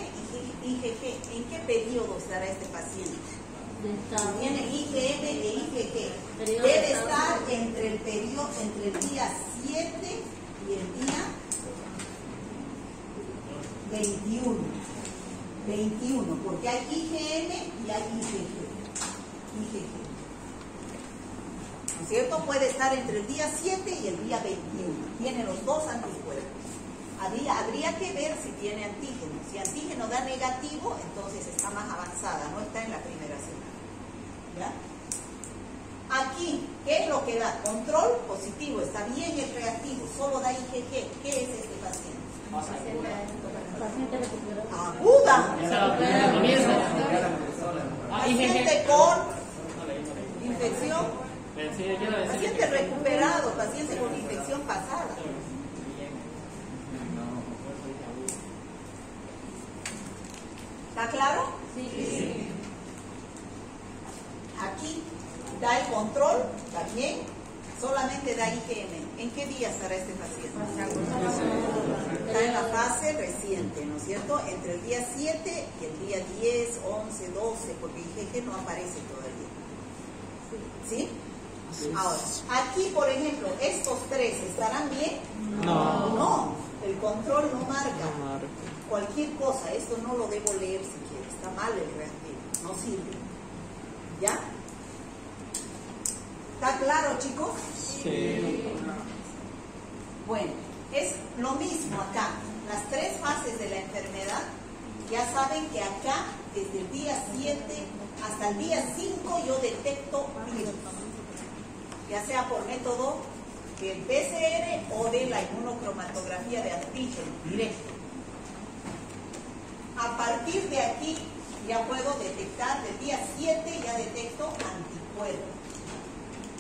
y IgG. ¿En qué periodo estará este paciente? Tiene IgM e IgG. Debe estar entre el día 7 y el día 21, porque hay IgM y hay IgG. ¿No es cierto? Puede estar entre el día 7 y el día 21. Tiene los 2 anticuerpos. Habría que ver si tiene antígeno. Si antígeno da negativo, entonces está más avanzada, no está en la primera semana. ¿Ya? Aquí, ¿qué es lo que da? Control positivo, está bien el reactivo, solo da IgG. ¿Qué es este paciente? Paciente recuperado. Aguda. Paciente con infección. Paciente recuperado, paciente con infección pasada. ¿Está claro? Sí. Aquí da el control, también, solamente da IgM. ¿En qué día estará este paciente? Está en la fase reciente, ¿no es cierto? Entre el día 7 y el día 10, 11, 12, porque IgG no aparece todavía. ¿Sí? Ahora, aquí, por ejemplo, estos tres, ¿estarán bien? No. No, el control no marca. No marca. Cualquier cosa, esto no lo debo leer si quiere, está mal el reactivo, no sirve. ¿Ya? ¿Está claro, chicos? Sí. Bueno, es lo mismo acá. Las tres fases de la enfermedad, ya saben que acá, desde el día 7 hasta el día 5, yo detecto virus. Ya sea por método del PCR o de la inmunocromatografía de antígeno directo. A partir de aquí ya puedo detectar, del día 7 ya detecto anticuerpos,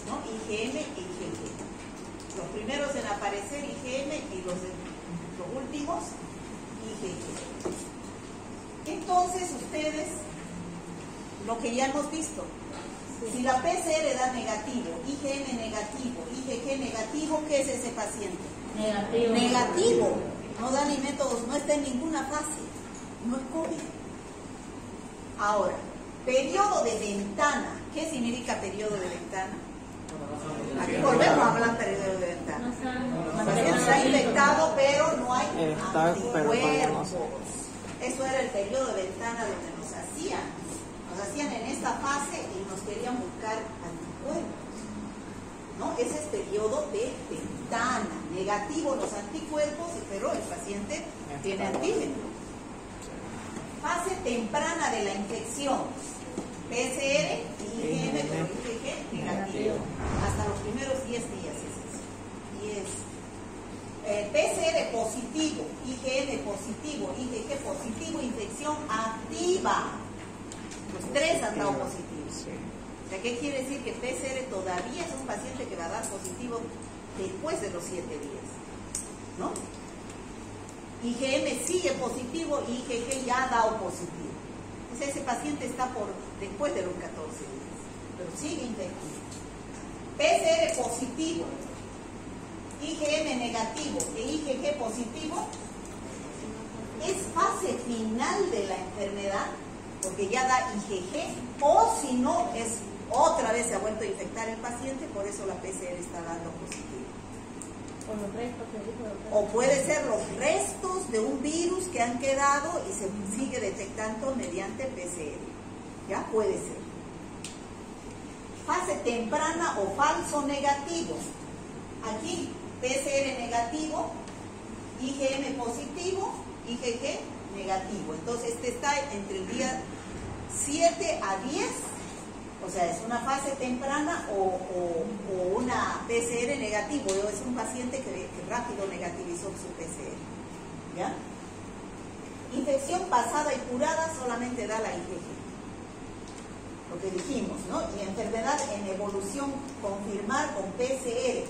¿no? IgM e IgG. Los primeros en aparecer IgM y los últimos IgG. Entonces ustedes, lo que ya hemos visto, si la PCR da negativo, IgM negativo, IgG negativo, ¿qué es ese paciente? Negativo. Negativo. No da ni métodos, no está en ninguna fase. No es COVID. Ahora, periodo de ventana. ¿Qué significa periodo de ventana? Aquí volvemos a hablar periodo de ventana. El paciente está infectado, pero no hay anticuerpos. Eso era el periodo de ventana donde nos hacían. Nos hacían en esta fase y nos querían buscar anticuerpos. ¿No? Ese es periodo de ventana. Negativo los anticuerpos, pero el paciente tiene antígeno. Fase temprana de la infección. PCR y IgM con IgG negativo. Hasta los primeros 10 días es eso. 10. PCR positivo, IgM positivo, IgG positivo, infección activa. Los tres han dado positivos. O sea, ¿qué quiere decir? Que PCR todavía es un paciente que va a dar positivo después de los 7 días. ¿No? IgM sigue positivo y IgG ya ha dado positivo. O sea, ese paciente está después de los 14 días, pero sigue infectivo. PCR positivo, IgM negativo e IgG positivo es fase final de la enfermedad, porque ya da IgG, o si no, es otra vez se ha vuelto a infectar el paciente, por eso la PCR está dando positivo. O los restos, o puede ser los restos de un virus que han quedado y se sigue detectando mediante PCR. Ya puede ser. Fase temprana o falso negativo. Aquí PCR negativo, IgM positivo, IgG negativo. Entonces este está entre el día 7 a 10. O sea, es una fase temprana o una PCR negativo. Es un paciente que rápido negativizó su PCR. ¿Ya? Infección pasada y curada solamente da la IgG. Lo que dijimos, ¿no? Y enfermedad en evolución, confirmar con PCR.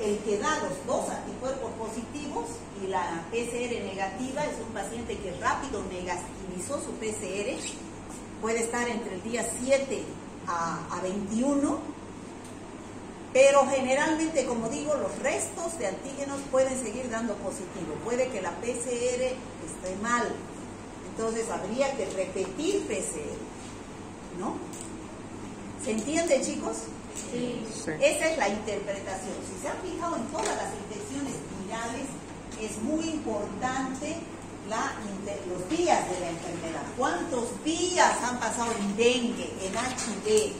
El que da los dos anticuerpos positivos y la PCR negativa es un paciente que rápido negativizó su PCR. Puede estar entre el día 7 a 21, pero generalmente, como digo, los restos de antígenos pueden seguir dando positivo. Puede que la PCR esté mal, entonces habría que repetir PCR, ¿no? ¿Se entiende, chicos? Sí. Esa es la interpretación. Si se han fijado en todas las infecciones virales, es muy importante los días de la enfermedad. ¿Cuántos días han pasado en dengue, en HIV,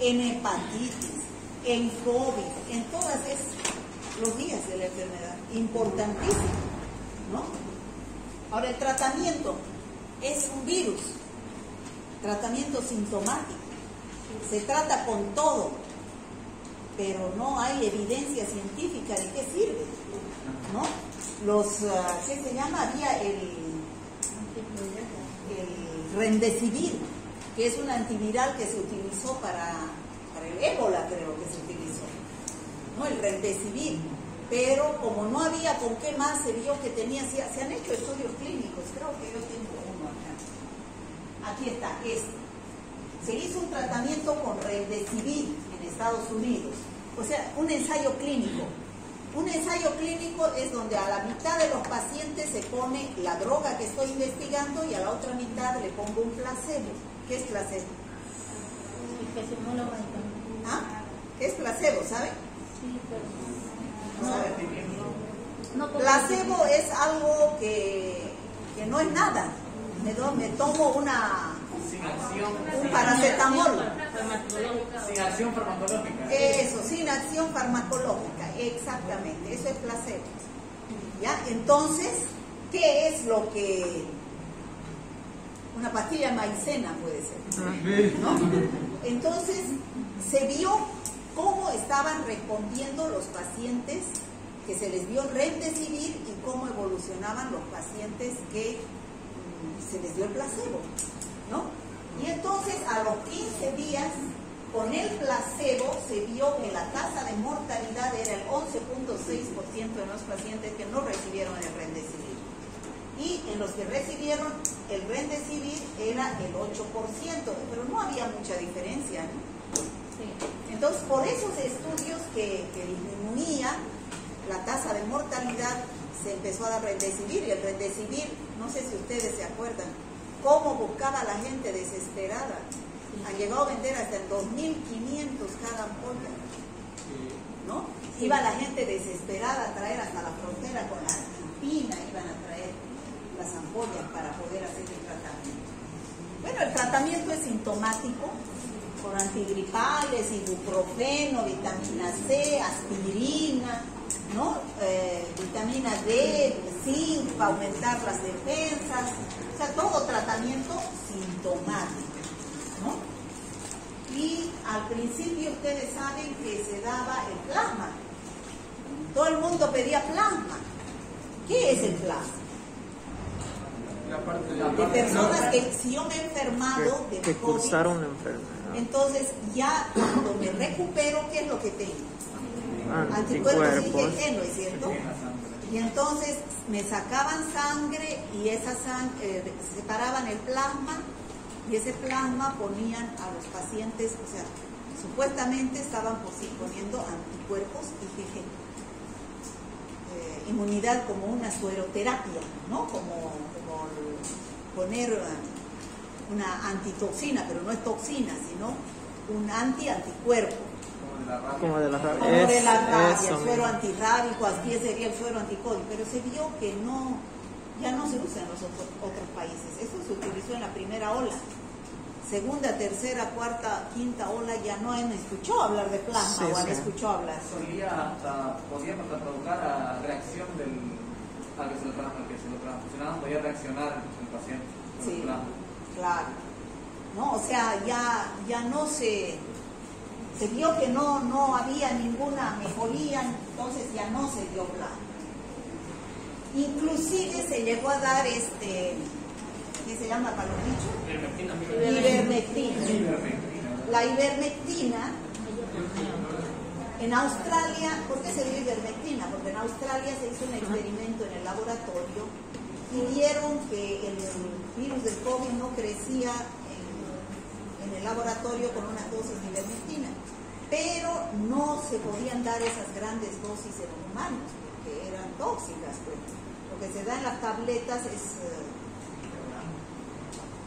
en hepatitis, en COVID, en todas esas? los días de la enfermedad, importantísimo, ¿no? Ahora, el tratamiento es un virus, tratamiento sintomático, se trata con todo, pero no hay evidencia científica de qué sirve, ¿no? ¿Qué se llama? Había el Remdesivir, que es un antiviral que se utilizó para el ébola, creo que se utilizó, ¿no? El Remdesivir, pero como no había con qué más, se vio que tenía, se han hecho estudios clínicos, creo que yo tengo uno acá. Aquí está, se hizo un tratamiento con Remdesivir en Estados Unidos, o sea, un ensayo clínico. Un ensayo clínico es donde a la mitad de los pacientes se pone la droga que estoy investigando y a la otra mitad le pongo un placebo. ¿Qué es placebo? Que simula un medicamento. ¿Ah? ¿Qué es placebo, sabe? Sí, pero No sabe. no como Placebo es algo que no es nada. Me tomo Sin acción. un paracetamol. farmacológica. Sin acción farmacológica. Eso, sin acción farmacológica, exactamente, eso es placebo. ¿Ya? Entonces, ¿qué es lo que una pastilla de maicena puede ser? ¿No? Entonces, se vio cómo estaban respondiendo los pacientes que se les dio Remdesivir y cómo evolucionaban los pacientes que se les dio el placebo, ¿no? Y entonces, a los 15 días, con el placebo se vio que la tasa de mortalidad era el 11.6% de los pacientes que no recibieron el Remdesivir. Y en los que recibieron el Remdesivir era el 8%, pero no había mucha diferencia, ¿no? Sí. Entonces, por esos estudios que disminuía la tasa de mortalidad, se empezó a dar Remdesivir. Y el Remdesivir, no sé si ustedes se acuerdan, cómo buscaba a la gente desesperada. Han llegado a vender hasta en 2.500 cada ampolla, ¿no? Iba la gente desesperada a traer hasta la frontera con la Argentina, iban a traer las ampollas para poder hacer el tratamiento. Bueno, el tratamiento es sintomático, con antigripales, ibuprofeno, vitamina C, aspirina, ¿no? Vitamina D, zinc para aumentar las defensas, o sea, todo tratamiento sintomático, ¿no? Y al principio ustedes saben que se daba el plasma, todo el mundo pedía plasma. ¿Qué es el plasma? De personas que, si yo me he enfermado de que COVID, cursaron la enfermedad. entonces ya cuando me recupero, ¿qué es lo que tengo? Anticuerpos IgG, ¿no es cierto? Y entonces me sacaban sangre y esa sangre, separaban el plasma y ese plasma ponían a los pacientes, o sea, supuestamente estaban poniendo anticuerpos IgG. Inmunidad como una sueroterapia, ¿no? Como poner una antitoxina, pero no es toxina, sino un anticuerpo. Como de la rabia. Como de la rabia, el Eso suero mismo. antirrábico, así sería el suero anticovid, pero se vio que no, ya no se usa en los otros países. Eso se utilizó en la primera ola. Segunda, tercera, cuarta, quinta ola ya no han escuchado hablar de plasma, Sí, o han sí. escuchado hablar. Podía provocar a reacción al que se lo transfusionaban, podía reaccionar el paciente con el Sí, plasma. claro. ¿No? O sea, ya no se vio que no había ninguna mejoría, entonces ya no se dio plasma. Inclusive se llegó a dar ¿qué se llama para los bichos? Ivermectina. La ivermectina en Australia, ¿por qué se dio ivermectina? Porque en Australia se hizo un experimento en el laboratorio y vieron que el virus del COVID no crecía en el laboratorio con una dosis de ivermectina, pero no se podían dar esas grandes dosis en los humanos porque eran tóxicas, pues. Lo que se da en las tabletas es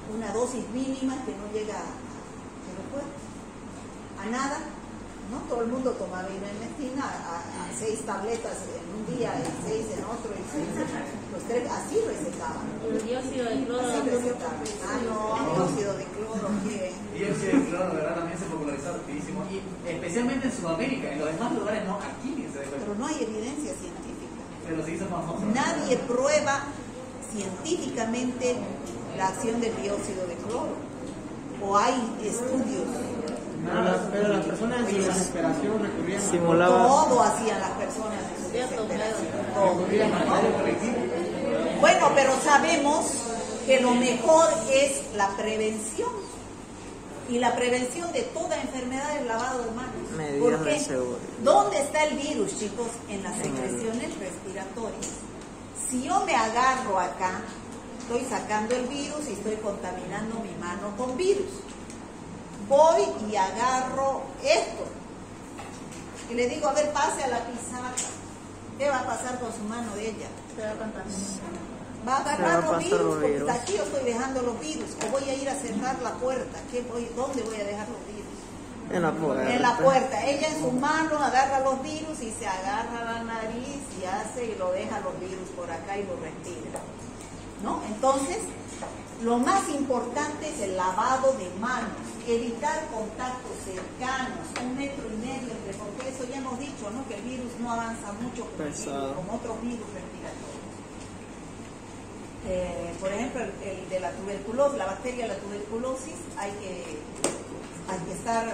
una dosis mínima que no llega a nada, ¿no? Todo el mundo tomaba ivermectina a 6 tabletas en un día, y 6 en otro, y 6 los 3, así recetaban. El dióxido de cloro. Así recetaban. Ah, no, dióxido de cloro, ¿qué? Y el óxido de cloro, de verdad, también se popularizó rapidísimo. Y especialmente en Sudamérica, en los demás lugares no, aquí se dejó. Pero no hay evidencia científica. Pero se hizo famoso. Nadie prueba científicamente la acción del dióxido de cloro. O hay estudios. Pero las personas en su desesperación recurrían a Simulaba. Todo hacían las personas en su Cierto, desesperación. claro. Todo. Bueno, pero sabemos que lo mejor es la prevención. Y la prevención de toda enfermedad es lavado de manos. Medidas ¿Por de qué? seguridad. ¿Dónde está el virus, chicos? En las secreciones respiratorias. Si yo me agarro acá, estoy sacando el virus y estoy contaminando mi mano con virus. Voy y agarro esto. Y le digo, a ver, pase a la pizarra. ¿Qué va a pasar con su mano de ella? Se va a contaminar. Va a agarrar los pasar virus, los porque virus. aquí yo estoy dejando los virus. O voy a ir a cerrar la puerta. ¿Dónde voy a dejar los virus? En la puerta. En la puerta. Ella en su mano agarra los virus y se agarra la nariz y hace y lo deja los virus por acá y lo respira. ¿No? Entonces, lo más importante es el lavado de manos, evitar contactos cercanos, 1,5 metros entre, porque eso ya hemos dicho, ¿no? Que el virus no avanza mucho con otros virus respiratorios. Por ejemplo, el de la tuberculosis, la bacteria de la tuberculosis, hay que estar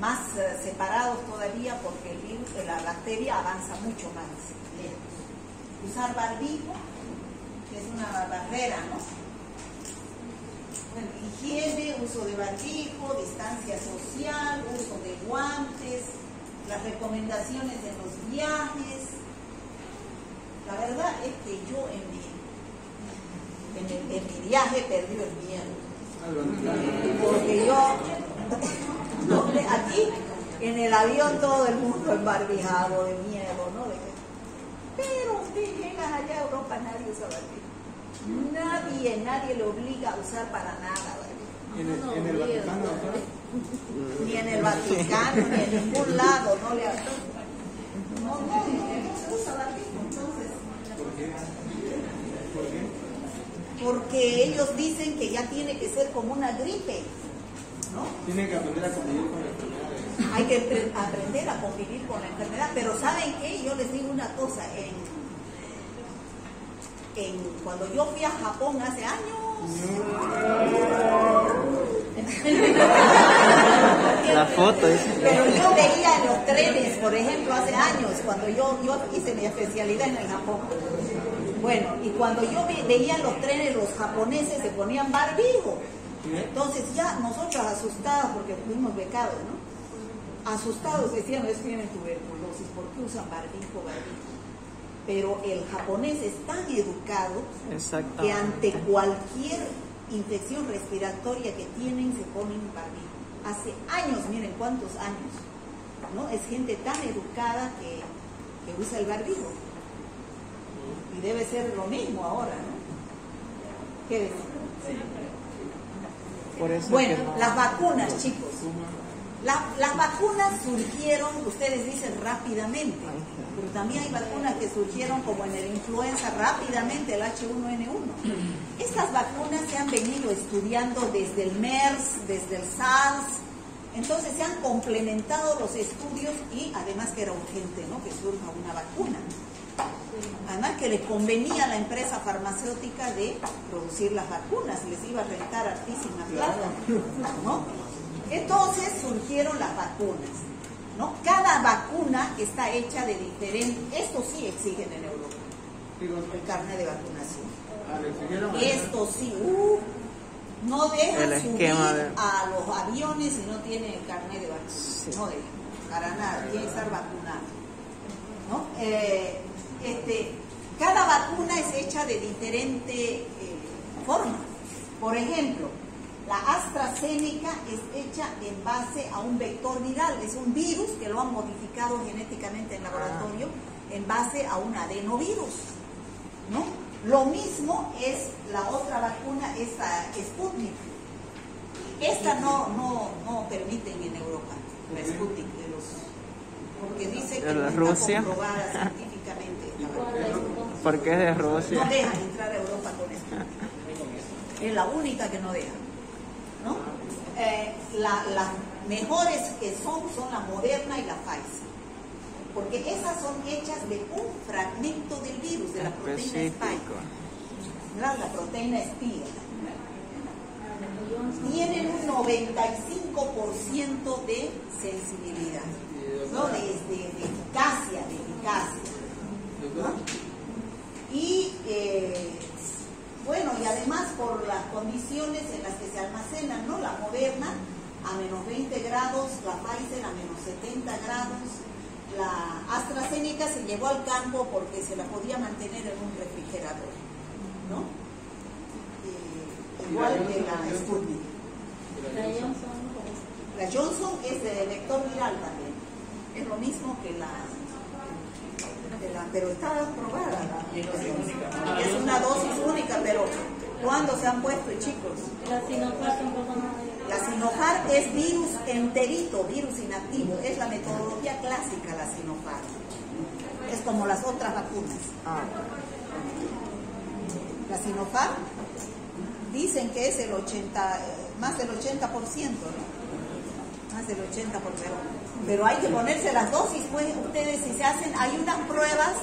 más separados todavía porque el virus, la bacteria avanza mucho más lejos. Usar barbijo, que es una barrera, ¿no? Bueno, higiene, uso de barbijo, distancia social, uso de guantes, las recomendaciones de los viajes. La verdad es que yo en mi viaje perdí el miedo. Porque yo, aquí en el avión todo el mundo embarbijado de miedo, ¿no? Pero usted llega allá a Europa, nadie usa barbijo. Nadie le obliga a usar para nada barbijo. en el Vaticano, ¿no? Ni en el Vaticano, ni en ningún lado, no se usa barbijo. Entonces, ¿Por qué? porque ellos dicen que ya tiene que ser como una gripe, ¿no? Tienen que aprender a convivir con enfermedades. Hay que aprender a convivir con la enfermedad, pero ¿saben qué? Yo les digo una cosa, cuando yo fui a Japón hace años, La foto es. pero yo veía en los trenes, por ejemplo, hace años, cuando yo hice mi especialidad en el Japón. Bueno, y cuando yo veía en los trenes, los japoneses se ponían barbijo. Entonces ya nosotros asustados, porque fuimos becados, ¿no? Asustados decían, es que tienen tuberculosis, ¿por qué usan barbijo? Pero el japonés es tan educado que ante cualquier infección respiratoria que tienen se ponen barbijo. Hace años, miren cuántos años, ¿no? Es gente tan educada que usa el barbijo. Y debe ser lo mismo ahora, ¿no? ¿Qué decir? Por eso Bueno, que no- las vacunas, chicos. Las vacunas surgieron, ustedes dicen rápidamente, pero también hay vacunas que surgieron como en el influenza rápidamente, el H1N1. Estas vacunas se han venido estudiando desde el MERS, desde el SARS, entonces se han complementado los estudios y además que era urgente, ¿no? Que surja una vacuna. Además que les convenía a la empresa farmacéutica de producir las vacunas, les iba a rentar altísima plata, ¿no? Entonces surgieron las vacunas, ¿no? Cada vacuna está hecha de diferente, esto sí exigen en Europa, el carnet de vacunación. Esto sí, no dejan El subir esquema de- a los aviones si no tienen el carnet de vacunación, no dejan, para nada, tiene que estar vacunado, ¿no? Cada vacuna es hecha de diferente forma. Por ejemplo, la AstraZeneca es hecha en base a un vector viral, es un virus que lo han modificado genéticamente en laboratorio en base a un adenovirus, ¿no? Lo mismo es la otra vacuna, esta Sputnik. Esta no permiten en Europa, la Sputnik porque dice que ¿De no Rusia? está comprobada científicamente. Porque es de No Rusia. dejan entrar a Europa con esto. Es la única que no deja. ¿no? Las mejores que son la Moderna y la Pfizer, porque esas son hechas de un fragmento del virus, de la proteína spike, ¿verdad? La proteína espía. Tienen un 95% de sensibilidad, ¿no? de eficacia, ¿no? Y bueno, y además por las condiciones en las que se almacenan, ¿no? La Moderna a menos 20 grados, la Pfizer a menos 70 grados, la AstraZeneca se llevó al campo porque se la podía mantener en un refrigerador, ¿no? Igual que la Sputnik. La Johnson es de vector viral también, es lo mismo que la pero está aprobada es una dosis única, pero ¿cuándo se han puesto, chicos? La Sinopharm tampoco no. La Sinopharm es virus enterito, virus inactivo, es la metodología clásica la Sinopharm, es como las otras vacunas. La Sinopharm dicen que es más del 80%, ¿no? Más del 80%, pero hay que ponerse las dosis, pues ustedes si se hacen, hay unas pruebas,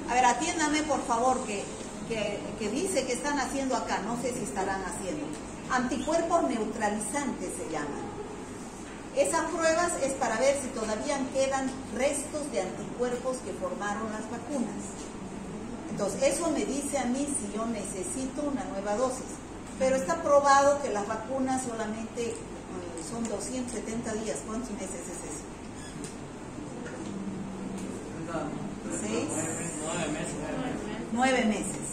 a ver, atiéndame por favor, que dice que están haciendo acá, no sé si estarán haciendo, anticuerpos neutralizantes se llaman. Esas pruebas es para ver si todavía quedan restos de anticuerpos que formaron las vacunas. Entonces, eso me dice a mí si yo necesito una nueva dosis, pero está probado que las vacunas solamente son 270 días. ¿Cuántos meses es eso? 6, 9 meses.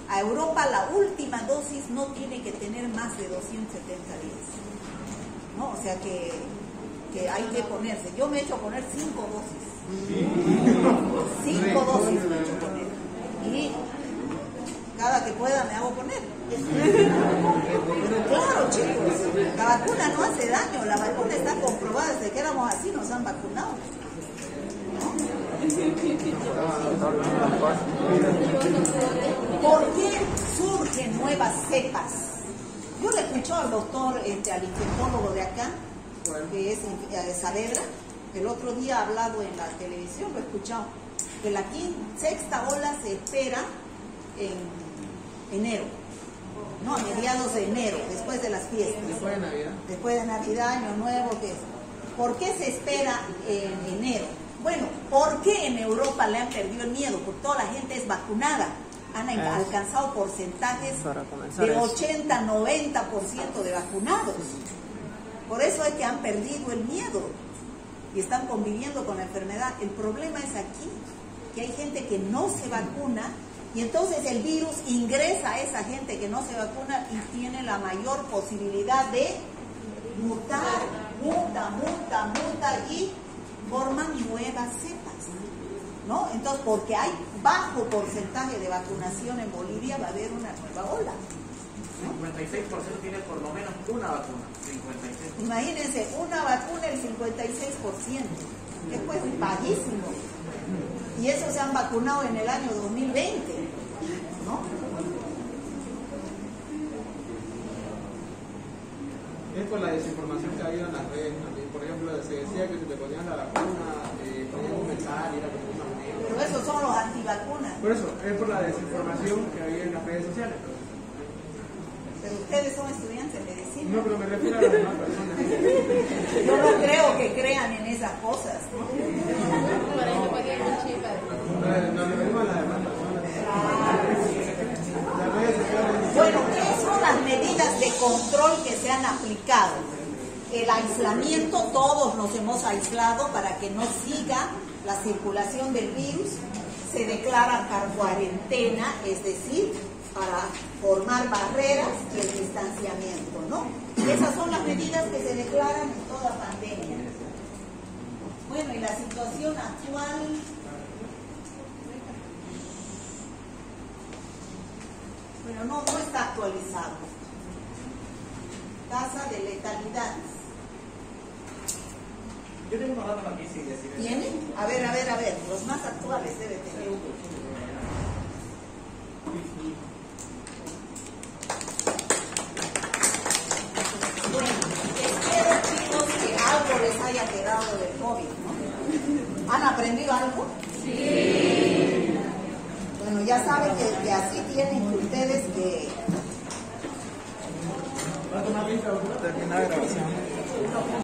A Europa la última dosis no tiene que tener más de 270 días, ¿no? O sea que hay que ponerse. Yo me he hecho poner 5 dosis. 5 dosis me he hecho poner. Y cada que pueda me hago poner. Claro, chicos, la vacuna no hace daño, la vacuna está comprobada, desde que éramos así nos han vacunado, ¿no? ¿Por qué surgen nuevas cepas? Yo le escuché al doctor, al infectólogo de acá, que es Saavedra, el otro día ha hablado en la televisión, lo he escuchado, que la sexta ola se espera en enero, no, a mediados de enero, después de las fiestas. Después de Navidad. Después de Navidad, Año Nuevo, ¿qué es? ¿Por qué se espera en enero? Bueno, ¿por qué en Europa le han perdido el miedo? Porque toda la gente es vacunada. Han alcanzado porcentajes de 80-90% de vacunados. Por eso es que han perdido el miedo y están conviviendo con la enfermedad. El problema es aquí, que hay gente que no se vacuna y entonces el virus ingresa a esa gente que no se vacuna y tiene la mayor posibilidad de muta y forman nuevas cepas, ¿no? Entonces, porque hay bajo porcentaje de vacunación en Bolivia, va a haber una nueva ola, ¿no? 56% tiene por lo menos una vacuna. 56%. Imagínense, una vacuna el 56%, es pues bajísimo. Y eso se han vacunado en el año 2020, ¿no? Es por la desinformación que ha habido en las redes también. Por ejemplo, se decía que si te ponían la vacuna, ponían un mensaje y era como una moneda. Pero esos son los antivacunas. Por eso, es por la desinformación que había en las redes sociales. Pero ustedes son estudiantes de medicina. No, pero me refiero a las demás personas. Yo no creo que crean en esas cosas, ¿no? Nos referimos a las demás personas. Las redes sociales. Bueno, ¿qué son las medidas de control que se han aplicado? El aislamiento, todos nos hemos aislado para que no siga la circulación del virus. Se declara cuarentena, es decir, para formar barreras y el distanciamiento, ¿no? Esas son las medidas que se declaran en toda pandemia. Bueno, y la situación actual... Bueno, no está actualizado. Tasa de letalidad. Yo tengo unos datos aquí, sí, decir. ¿Tiene? A ver, los más actuales debe tener uno. haya quedado del COVID, ¿no? ¿Han aprendido algo? Sí. Bueno, ya saben que así tienen ustedes que... ¿Va a tomar lista? Terminar la grabación.